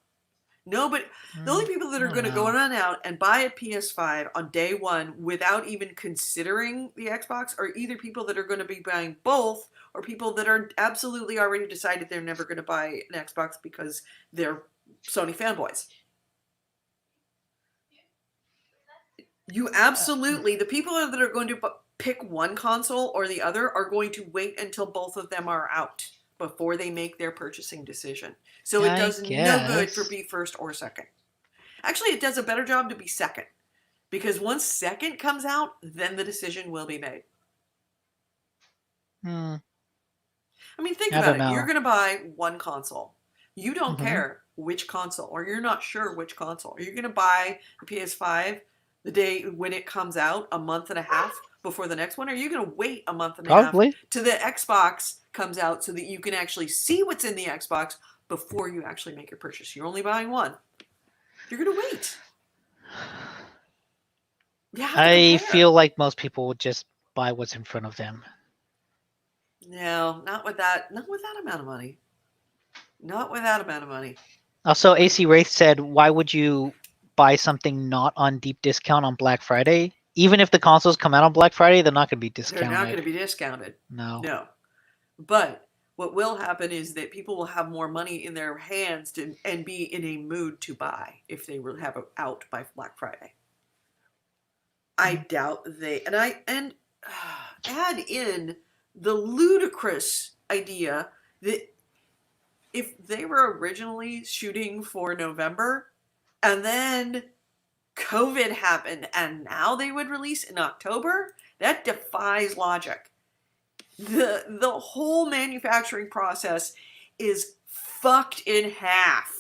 The only people that are going to go on out and buy a PS5 on day one without even considering the Xbox are either people that are going to be buying both, or people that are absolutely already decided they're never going to buy an Xbox because they're Sony fanboys. The people that are going to pick one console or the other are going to wait until both of them are out before they make their purchasing decision. So it does no good for be first or second. Actually, it does a better job to be second, because once second comes out, then the decision will be made. I mean, think about it. You're going to buy one console. You don't care which console, or you're not sure which console. Are you going to buy the PS5 the day when it comes out, a month and a half before the next one? Or are you going to wait a month and a half till the Xbox comes out so that you can actually see what's in the Xbox before you actually make your purchase? You're only buying one. You're going to wait. I feel like most people would just buy what's in front of them. No, not with that amount of money. Not with that amount of money. Also, AC Wraith said, why would you buy something not on deep discount on Black Friday? Even if the consoles come out on Black Friday, they're not going to be discounted. They're not going to be discounted. No. But What will happen is that people will have more money in their hands and be in a mood to buy if they will have it out by Black Friday. I doubt they and add in the ludicrous idea that if they were originally shooting for November and then COVID happened and now they would release in October, that defies logic. The whole manufacturing process is fucked in half.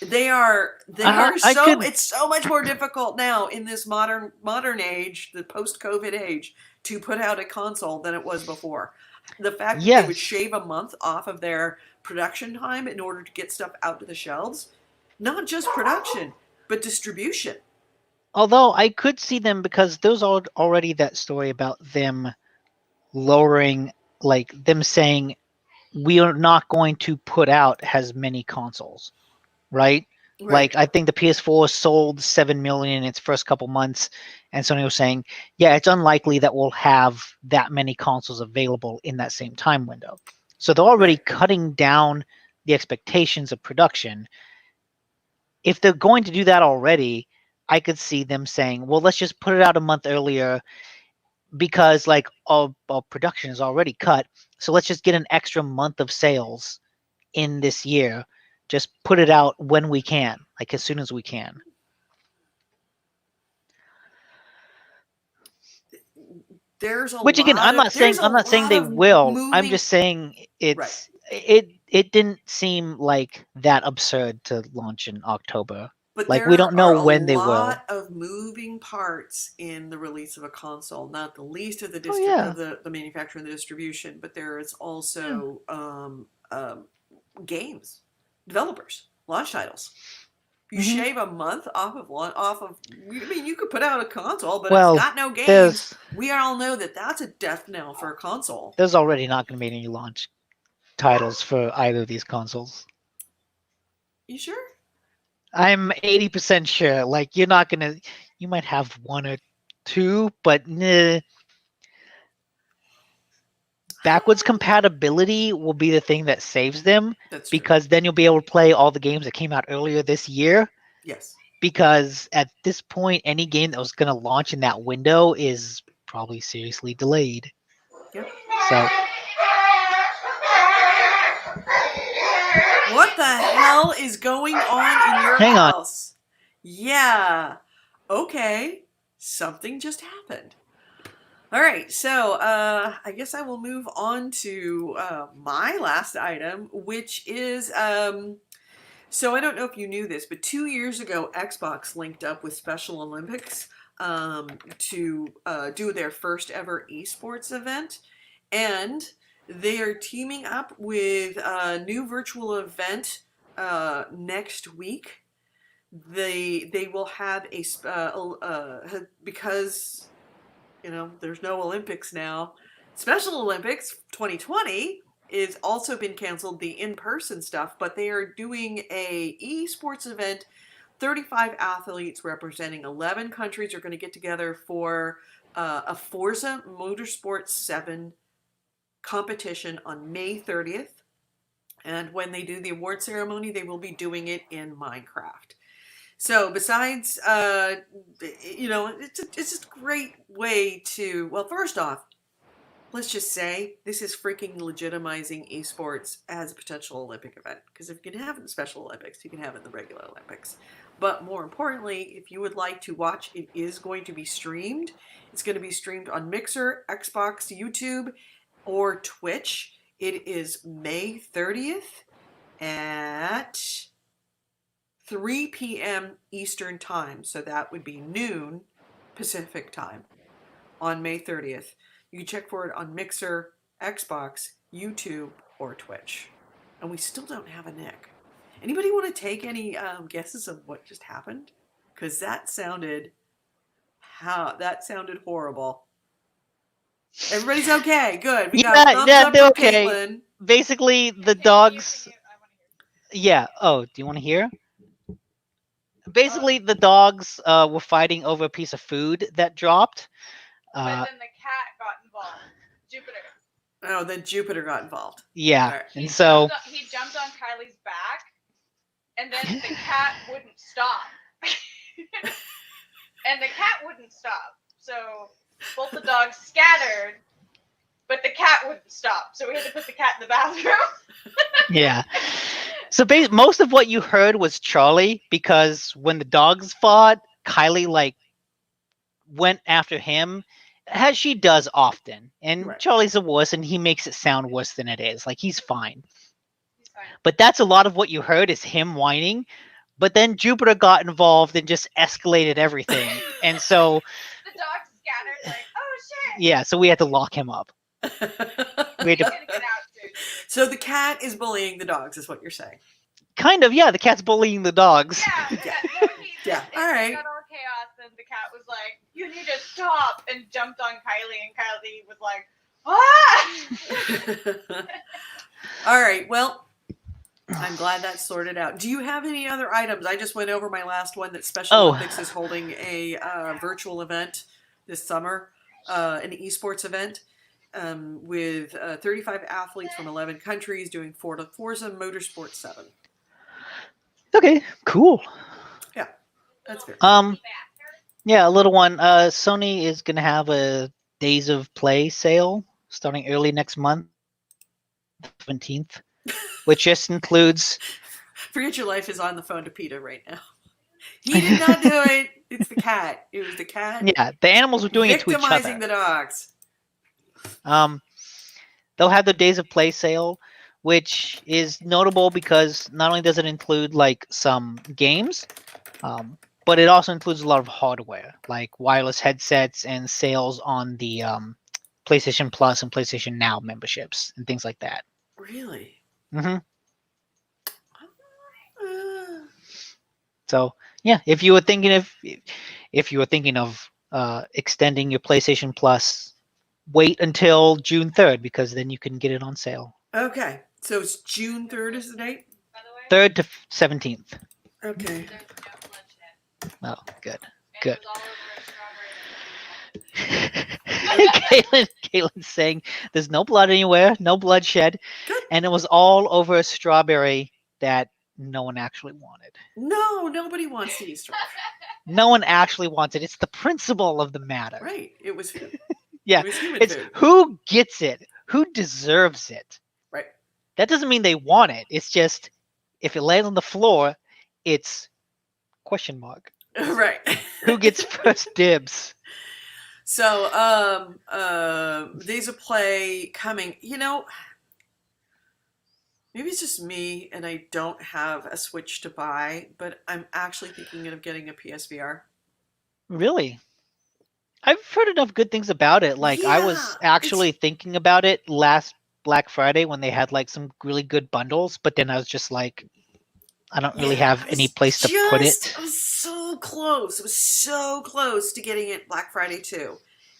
It's so much more difficult now in this modern age, the post-COVID age, to put out a console than it was before. The fact that they would shave a month off of their production time in order to get stuff out to the shelves, not just production, but distribution. Although I could see them, because there's already that story about them lowering, like them saying, we are not going to put out as many consoles, right? Like, I think the PS4 sold 7 million in its first couple months, and Sony was saying, yeah, it's unlikely that we'll have that many consoles available in that same time window. So they're already cutting down the expectations of production. If they're going to do that already, I could see them saying, well, let's just put it out a month earlier, because like all production is already cut. So let's just get an extra month of sales in this year. Just put it out when we can, like as soon as we can. Which again, I'm not saying they will. I'm just saying it didn't seem like that absurd to launch in October. But like, we don't know when they will. There are a lot of moving parts in the release of a console, not the least of the manufacturer and the distribution, but there is also games, developers, launch titles. You shave a month off of. I mean, you could put out a console, but it's got no games. We all know that that's a death knell for a console. There's already not going to be any launch titles for either of these consoles. You sure? I'm 80% sure. Like, you're not gonna. You might have one or two, but nah. Backwards compatibility will be the thing that saves them. That's true. Because then you'll be able to play all the games that came out earlier this year. Yes. Because at this point, any game that was going to launch in that window is probably seriously delayed. Yep. So. What the hell is going on in your house? Yeah. Okay. Something just happened. All right. So I guess I will move on to my last item, which is so I don't know if you knew this, but 2 years ago, Xbox linked up with Special Olympics to do their first ever esports event, and they are teaming up with a new virtual event next week. They will have a because there's no Olympics now. Special Olympics 2020 is also been canceled, the in-person stuff, but they are doing a esports event. 35 athletes representing 11 countries are going to get together for a Forza Motorsport 7 competition on May 30th. And when they do the award ceremony, they will be doing it in Minecraft. So besides, it's just a great way to, well, first off, let's just say this is freaking legitimizing esports as a potential Olympic event. Because if you can have it in Special Olympics, you can have it in the regular Olympics. But more importantly, if you would like to watch, it is going to be streamed. It's going to be streamed on Mixer, Xbox, YouTube, or Twitch. It is May 30th at 3 p.m. Eastern Time. So that would be noon Pacific Time on May 30th. You can check for it on Mixer, Xbox, YouTube, or Twitch. And we still don't have a Nick. Anybody want to take any guesses of what just happened? Because that sounded horrible. Everybody's okay. Good. We got a thumbs up from okay. Caitlin. Basically, the dogs. Yeah. Oh, do you want to hear? Basically, the dogs were fighting over a piece of food that dropped. But then the cat got involved. Jupiter. Oh, then Jupiter got involved. Yeah, Alright. and so He jumped on Kylie's back, and then the cat wouldn't stop. And the cat wouldn't stop. So both the dogs scattered, but the cat wouldn't stop. So we had to put the cat in the bathroom. yeah. So most of what you heard was Charlie, because when the dogs fought, Kylie like went after him, as she does often. And Right. Charlie's a wuss, and he makes it sound worse than it is. Like he's fine. He's fine. But that's a lot of what you heard is him whining. But then Jupiter got involved and just escalated everything. And so The dogs scattered like, oh shit. yeah, so we had to lock him up. We had He's to, gonna get out soon. So the cat is bullying the dogs, is what you're saying. kind of, yeah, the cat's bullying the dogs. Yeah. Yeah, It all right. got all chaos, and the cat was like, "You need to stop," and jumped on Kylie, and Kylie was like, "Ah!" All right. Well, I'm glad that's sorted out. Do you have any other items? I just went over my last one that Special Oh. Olympics is holding a virtual event this summer, an esports event with 35 athletes from 11 countries doing Forza Motorsport 7. Okay, cool. Yeah, that's fair. Yeah, a little one. Sony is gonna have a Days of Play sale starting early next month, 17th, which just includes. Forget Your Life is on the phone to PETA right now. He did not do it. It's the cat. It was the cat. Yeah, the animals were doing it to each victimizing other. the dogs. They'll have the Days of Play sale, which is notable because not only does it include like some games, but it also includes a lot of hardware, like wireless headsets and sales on the PlayStation Plus and PlayStation Now memberships and things like that. Really? hmm Uh, So yeah, if you were thinking of extending your PlayStation Plus, wait until June 3rd because then you can get it on sale. okay. So it's June 3rd is the date? By the way, 3rd to 17th. Okay. there's no bloodshed. Oh, good. And Good. it was all over a strawberry. Caitlin's saying there's no blood anywhere, no bloodshed, Good. and it was all over a strawberry that no one actually wanted. No, nobody wants to eat strawberry. No one actually wants it. It's the principle of the matter. Right. It was Yeah, It was human it's food. who gets it, who deserves it. Right. That doesn't mean they want it. It's just if it lands on the floor, it's question mark. Right. Who gets first dibs? So, Days of Play coming. You know, maybe it's just me and I don't have a Switch to buy, but I'm actually thinking of getting a PSVR. Really? I've heard enough good things about it. Like I was Yeah, actually thinking about it last Black Friday when they had like some really good bundles, but then I was just like, I don't really Yeah, have it any was place to put it. It was so close. It was so close to getting it Black Friday too.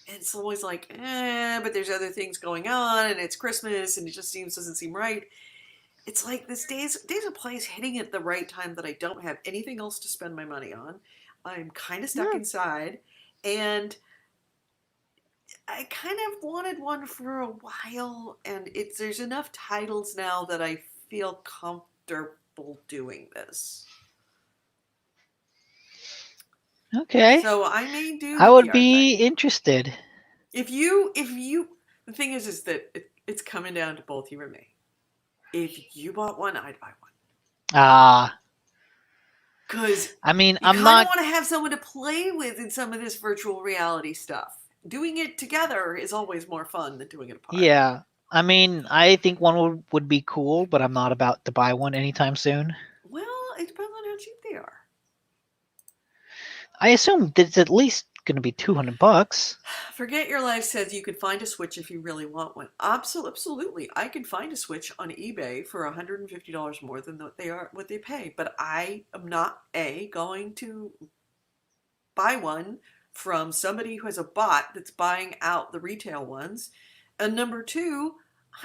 And it's always like, but there's other things going on, and it's Christmas, and it just doesn't seem right. It's like this Days of Play is hitting at the right time that I don't have anything else to spend my money on. I'm kind of stuck Yeah. inside, and I kind of wanted one for a while, and there's enough titles now that I feel comfortable doing this. Okay. So I may do. I the would VR be thing. interested. If you, the thing is that it's coming down to both you and me. If you bought one, I'd buy one. Ah, Because I mean, you I'm kind not. of want to have someone to play with in some of this virtual reality stuff. Doing it together is always more fun than doing it apart. Yeah, I mean, I think one would be cool, but I'm not about to buy one anytime soon. Well, it depends on how cheap they are. I assume that it's at least going to be $200. Forget Your Life says you could find a Switch if you really want one. Absolutely, I can find a Switch on eBay for $150 more than what they pay. But I am not going to buy one from somebody who has a bot that's buying out the retail ones. And number two,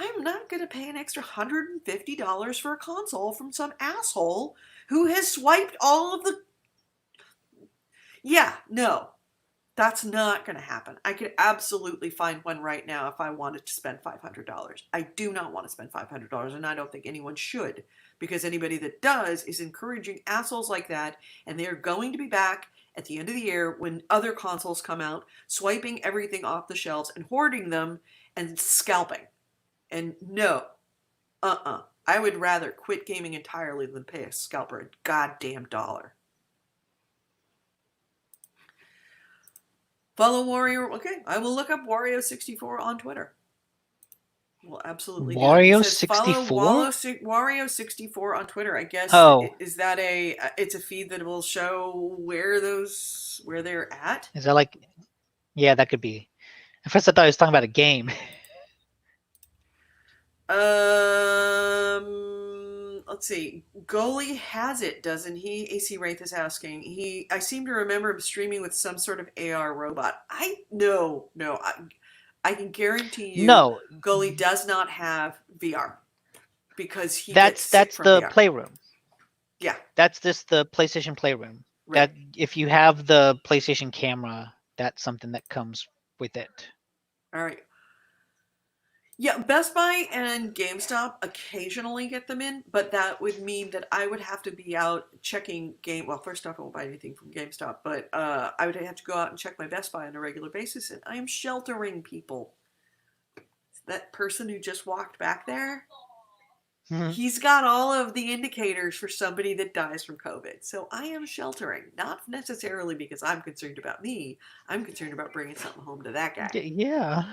I'm not going to pay an extra $150 for a console from some asshole who has swiped all of the. Yeah, no. That's not going to happen. I could absolutely find one right now if I wanted to spend $500. I do not want to spend $500, and I don't think anyone should, because anybody that does is encouraging assholes like that, and they're going to be back at the end of the year when other consoles come out, swiping everything off the shelves and hoarding them and scalping. And no, I would rather quit gaming entirely than pay a scalper a goddamn dollar. Follow Wario. Okay, I will look up Wario64 on Twitter. We'll absolutely do that. It says follow Wario64 on Twitter. I guess is that it's a feed that will show where they're at? Is that like? Yeah, that could be. At first, I thought he was talking about a game. Let's see. Goalie has it, doesn't he? AC Wraith is asking. I seem to remember him streaming with some sort of AR robot. No. I can guarantee you, No, Goalie does not have VR because he that's gets sick from the VR. playroom. Yeah, that's just the PlayStation Playroom. right. That if you have the PlayStation camera, that's something that comes with it. All right. Yeah, Best Buy and GameStop occasionally get them in, but that would mean that I would have to be out checking Well, first off, I won't buy anything from GameStop, but I would have to go out and check my Best Buy on a regular basis, and I am sheltering people. That person who just walked back there, he's got all of the indicators for somebody that dies from COVID. So I am sheltering, not necessarily because I'm concerned about me. I'm concerned about bringing something home to that guy. Yeah.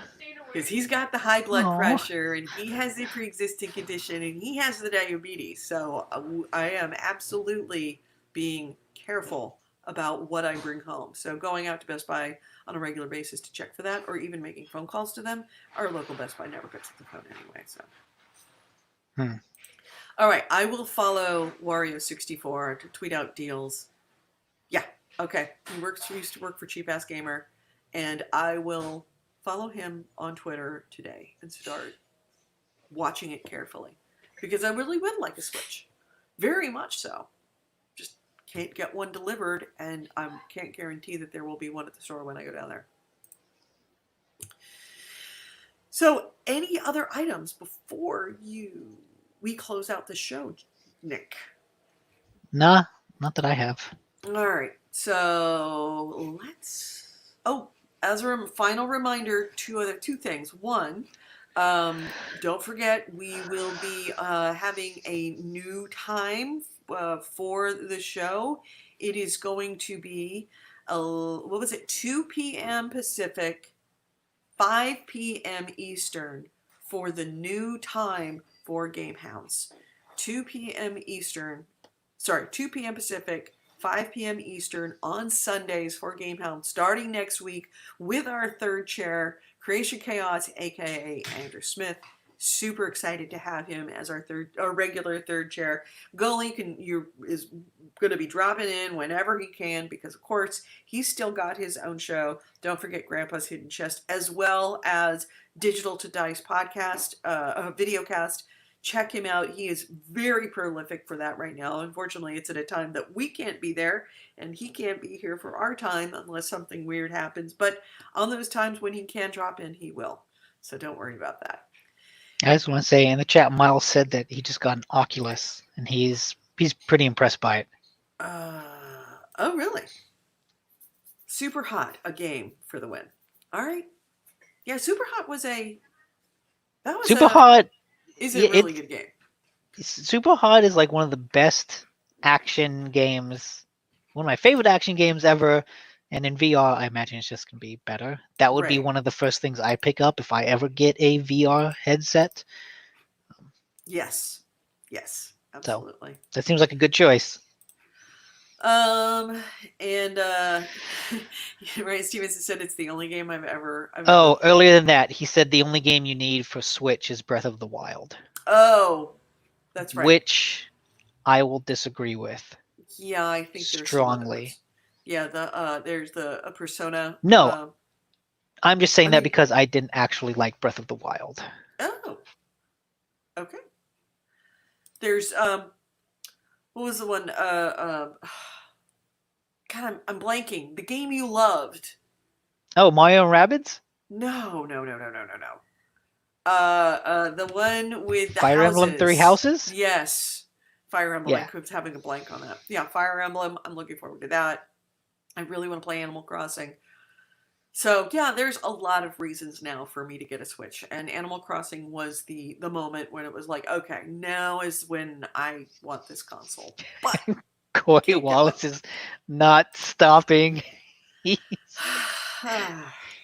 Because he's got the high blood pressure, and he has the pre-existing condition, and he has the diabetes. So I am absolutely being careful about what I bring home. So going out to Best Buy on a regular basis to check for that, or even making phone calls to them. Our local Best Buy never picks up the phone anyway. So. All right, I will follow Wario64 to tweet out deals. Yeah, okay. He used to work for Cheap Ass Gamer, and I will follow him on Twitter today and start watching it carefully, because I really would like a Switch, very much so. Just can't get one delivered, and I can't guarantee that there will be one at the store when I go down there. So, any other items before we close out the show, Nick? Nah, not that I have. All right, so let's. Oh, as a final reminder, two things. One, don't forget we will be having a new time for the show. It is going to be 2 p.m. Pacific, 5 p.m. Eastern for the new time for GameHounds. 2 p.m. Pacific, 5 p.m. Eastern on Sundays for GameHounds, starting next week with our third chair, Creation Chaos, aka Andrew Smith. Super excited to have him as our regular third chair. Gully is going to be dropping in whenever he can, because of course he's still got his own show. Don't forget Grandpa's Hidden Chest, as well as Digital to Dice podcast, videocast. Check him out. He is very prolific for that right now. Unfortunately, it's at a time that we can't be there, and he can't be here for our time unless something weird happens. But on those times when he can drop in, he will. So don't worry about that. I just want to say in the chat, Miles said that he just got an Oculus, and he's pretty impressed by it. Oh, really? Super Hot, a game for the win. All right. Yeah, Super Hot was Hot is a really good game. Super Hot is like one of the best action games, one of my favorite action games ever. And in VR, I imagine it's just going to be better. That would be one of the first things I pick up if I ever get a VR headset. Yes, absolutely. So, that seems like a good choice. And right, Stevenson said it's the only game I've ever earlier than that, he said the only game you need for Switch is Breath of the Wild. Oh, that's right. Which I will disagree with. Yeah, I think strongly. Yeah, there's a Persona. No, I'm just saying that because I didn't actually like Breath of the Wild. Oh, okay. There's what was the one? God, I'm blanking. The game you loved Oh, Mario and Rabbids? No. The one with the Fire houses. Emblem Three Houses? Yes. Fire Emblem. Yeah. I kept having a blank on that. Yeah, Fire Emblem. I'm looking forward to that. I really want to play Animal Crossing. So yeah, there's a lot of reasons now for me to get a Switch, and Animal Crossing was the moment when it was like, okay, now is when I want this console. But Corey Can't get Wallace one. is not stopping. He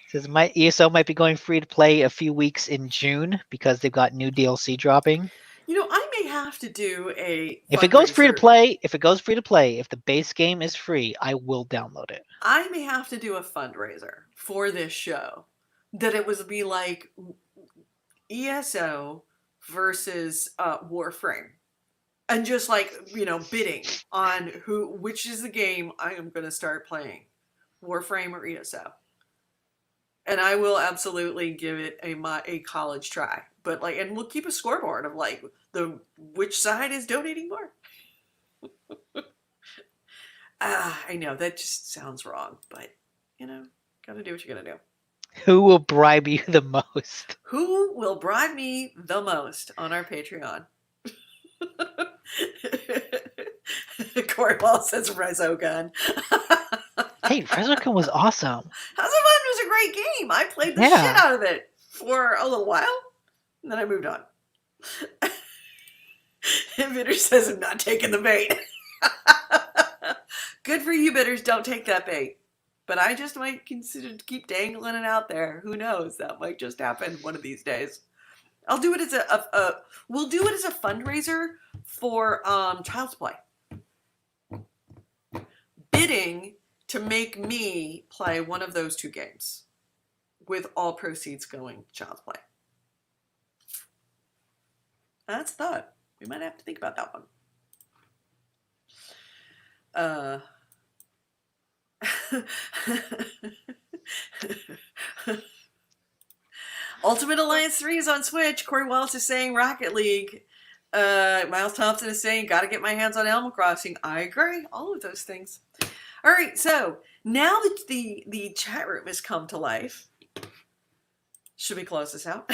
says my ESO might be going free to play a few weeks in June because they've got new DLC dropping. I may have to do a If it goes free to fundraiser. play, if the base game is free, I will download it. I may have to do a fundraiser for this show. That it was be like ESO versus Warframe. And just like, bidding on which is the game I am going to start playing. Warframe or ESO. And I will absolutely give it a college try. But and we'll keep a scoreboard of which side is donating more. I know that just sounds wrong, but gotta do what you gotta do. Who will bribe you the most? Who will bribe me the most on our Patreon? Corey Wall says Resogun. Hey, Resogun was awesome. House of Fun was a great game. I played the shit out of it for a little while, and then I moved on. Bitter says I'm not taking the bait. Good for you, Bitters. Don't take that bait. But I just might consider to keep dangling it out there. Who knows? That might just happen one of these days. I'll do it as we'll do it as a fundraiser for Child's Play. Bidding to make me play one of those two games, with all proceeds going to Child's Play. That's a thought. We might have to think about that one. Ultimate Alliance 3 is on Switch. Corey Wallace is saying Rocket League. Miles Thompson is saying, gotta get my hands on Animal Crossing. I agree. All of those things. All right, so now that the chat room has come to life, should we close this out?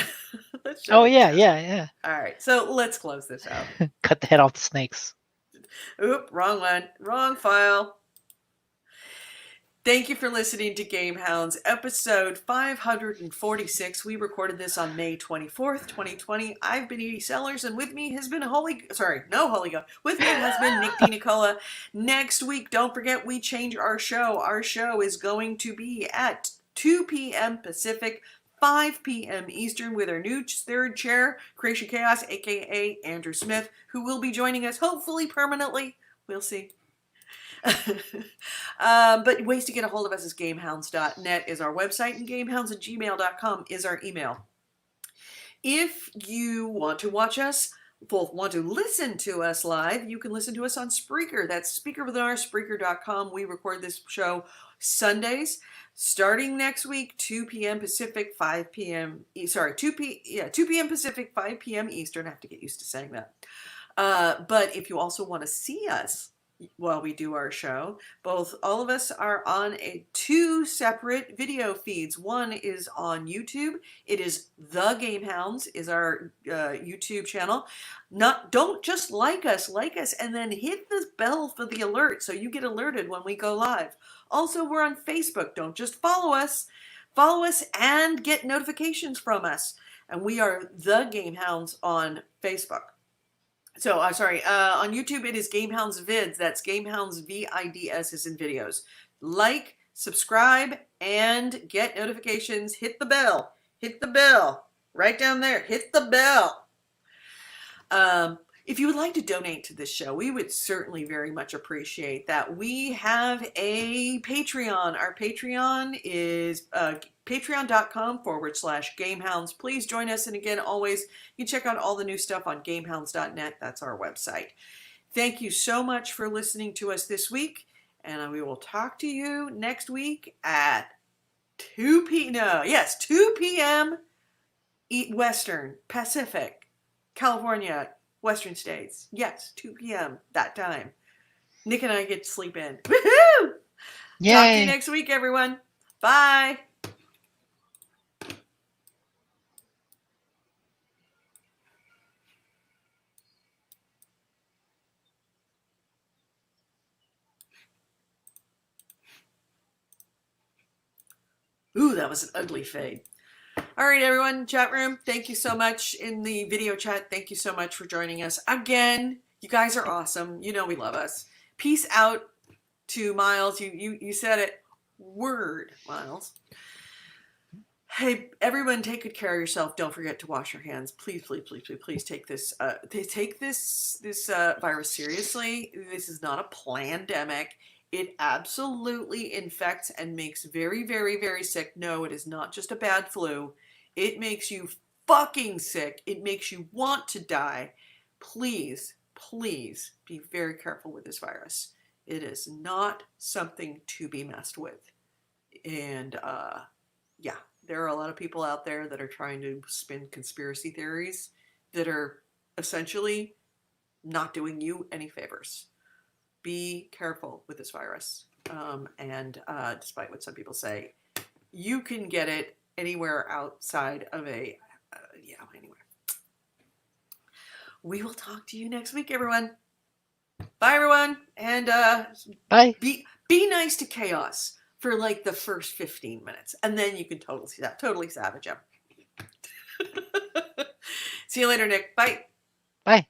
Oh, yeah. All right, so let's close this out. Cut the head off the snakes. Oop, wrong one. Wrong file. Thank you for listening to GameHounds, episode 546. We recorded this on May 24th, 2020. I've been Edie Sellers, and with me has been With me has been Nick DiNicola. Next week, don't forget, we change our show. Our show is going to be at 2 p.m. Pacific, 5 p.m. Eastern, with our new third chair, Creation Chaos, a.k.a. Andrew Smith, who will be joining us, hopefully permanently. We'll see. But ways to get a hold of us is gamehounds.net is our website, and gamehounds@gmail.com is our email. If you want to watch us, want to listen to us live, you can listen to us on Spreaker. That's Spreaker.com. We record this show Sundays, starting next week, 2 p.m. Pacific, 5 p.m. 2 p.m. Pacific, 5 p.m. Eastern. I have to get used to saying that. But if you also want to see us while we do our show, all of us are on two separate video feeds. One is on YouTube. It is The GameHounds is our YouTube channel. Don't just like us, and then hit the bell for the alert so you get alerted when we go live. Also, we're on Facebook. Don't just follow us and get notifications from us. And we are The GameHounds on Facebook. So, on YouTube, it is GameHounds Vids. That's GameHounds VIDS is in videos. Like, subscribe, and get notifications. Hit the bell. Right down there. Hit the bell. If you would like to donate to this show, we would certainly very much appreciate that. We have a Patreon. Our Patreon is patreon.com/GameHounds. Please join us. And again, always, you can check out all the new stuff on gamehounds.net. That's our website. Thank you so much for listening to us this week. And we will talk to you next week at 2 p.m. Western, Pacific, California, Western states. Yes, 2 p.m. that time. Nick and I get to sleep in. Woohoo! Yay. Talk to you next week, everyone. Bye. Ooh, that was an ugly fade. All right, everyone, chat room, thank you so much. In the video chat, thank you so much for joining us. Again, you guys are awesome. You know we love us. Peace out to Miles. You said it. Word, Miles. Hey, everyone, take good care of yourself. Don't forget to wash your hands. Please, please, please, please, please take this virus seriously. This is not a pandemic. It absolutely infects and makes very, very, very sick. No, it is not just a bad flu. It makes you fucking sick. It makes you want to die. Please, please be very careful with this virus. It is not something to be messed with. And, yeah, there are a lot of people out there that are trying to spin conspiracy theories that are essentially not doing you any favors. Be careful with this virus. And despite what some people say, you can get it anywhere outside of a, yeah, anyway. We will talk to you next week, everyone. Bye, everyone. And Bye. be nice to Chaos for like the first 15 minutes. And then you can totally savage him. See you later, Nick. Bye. Bye.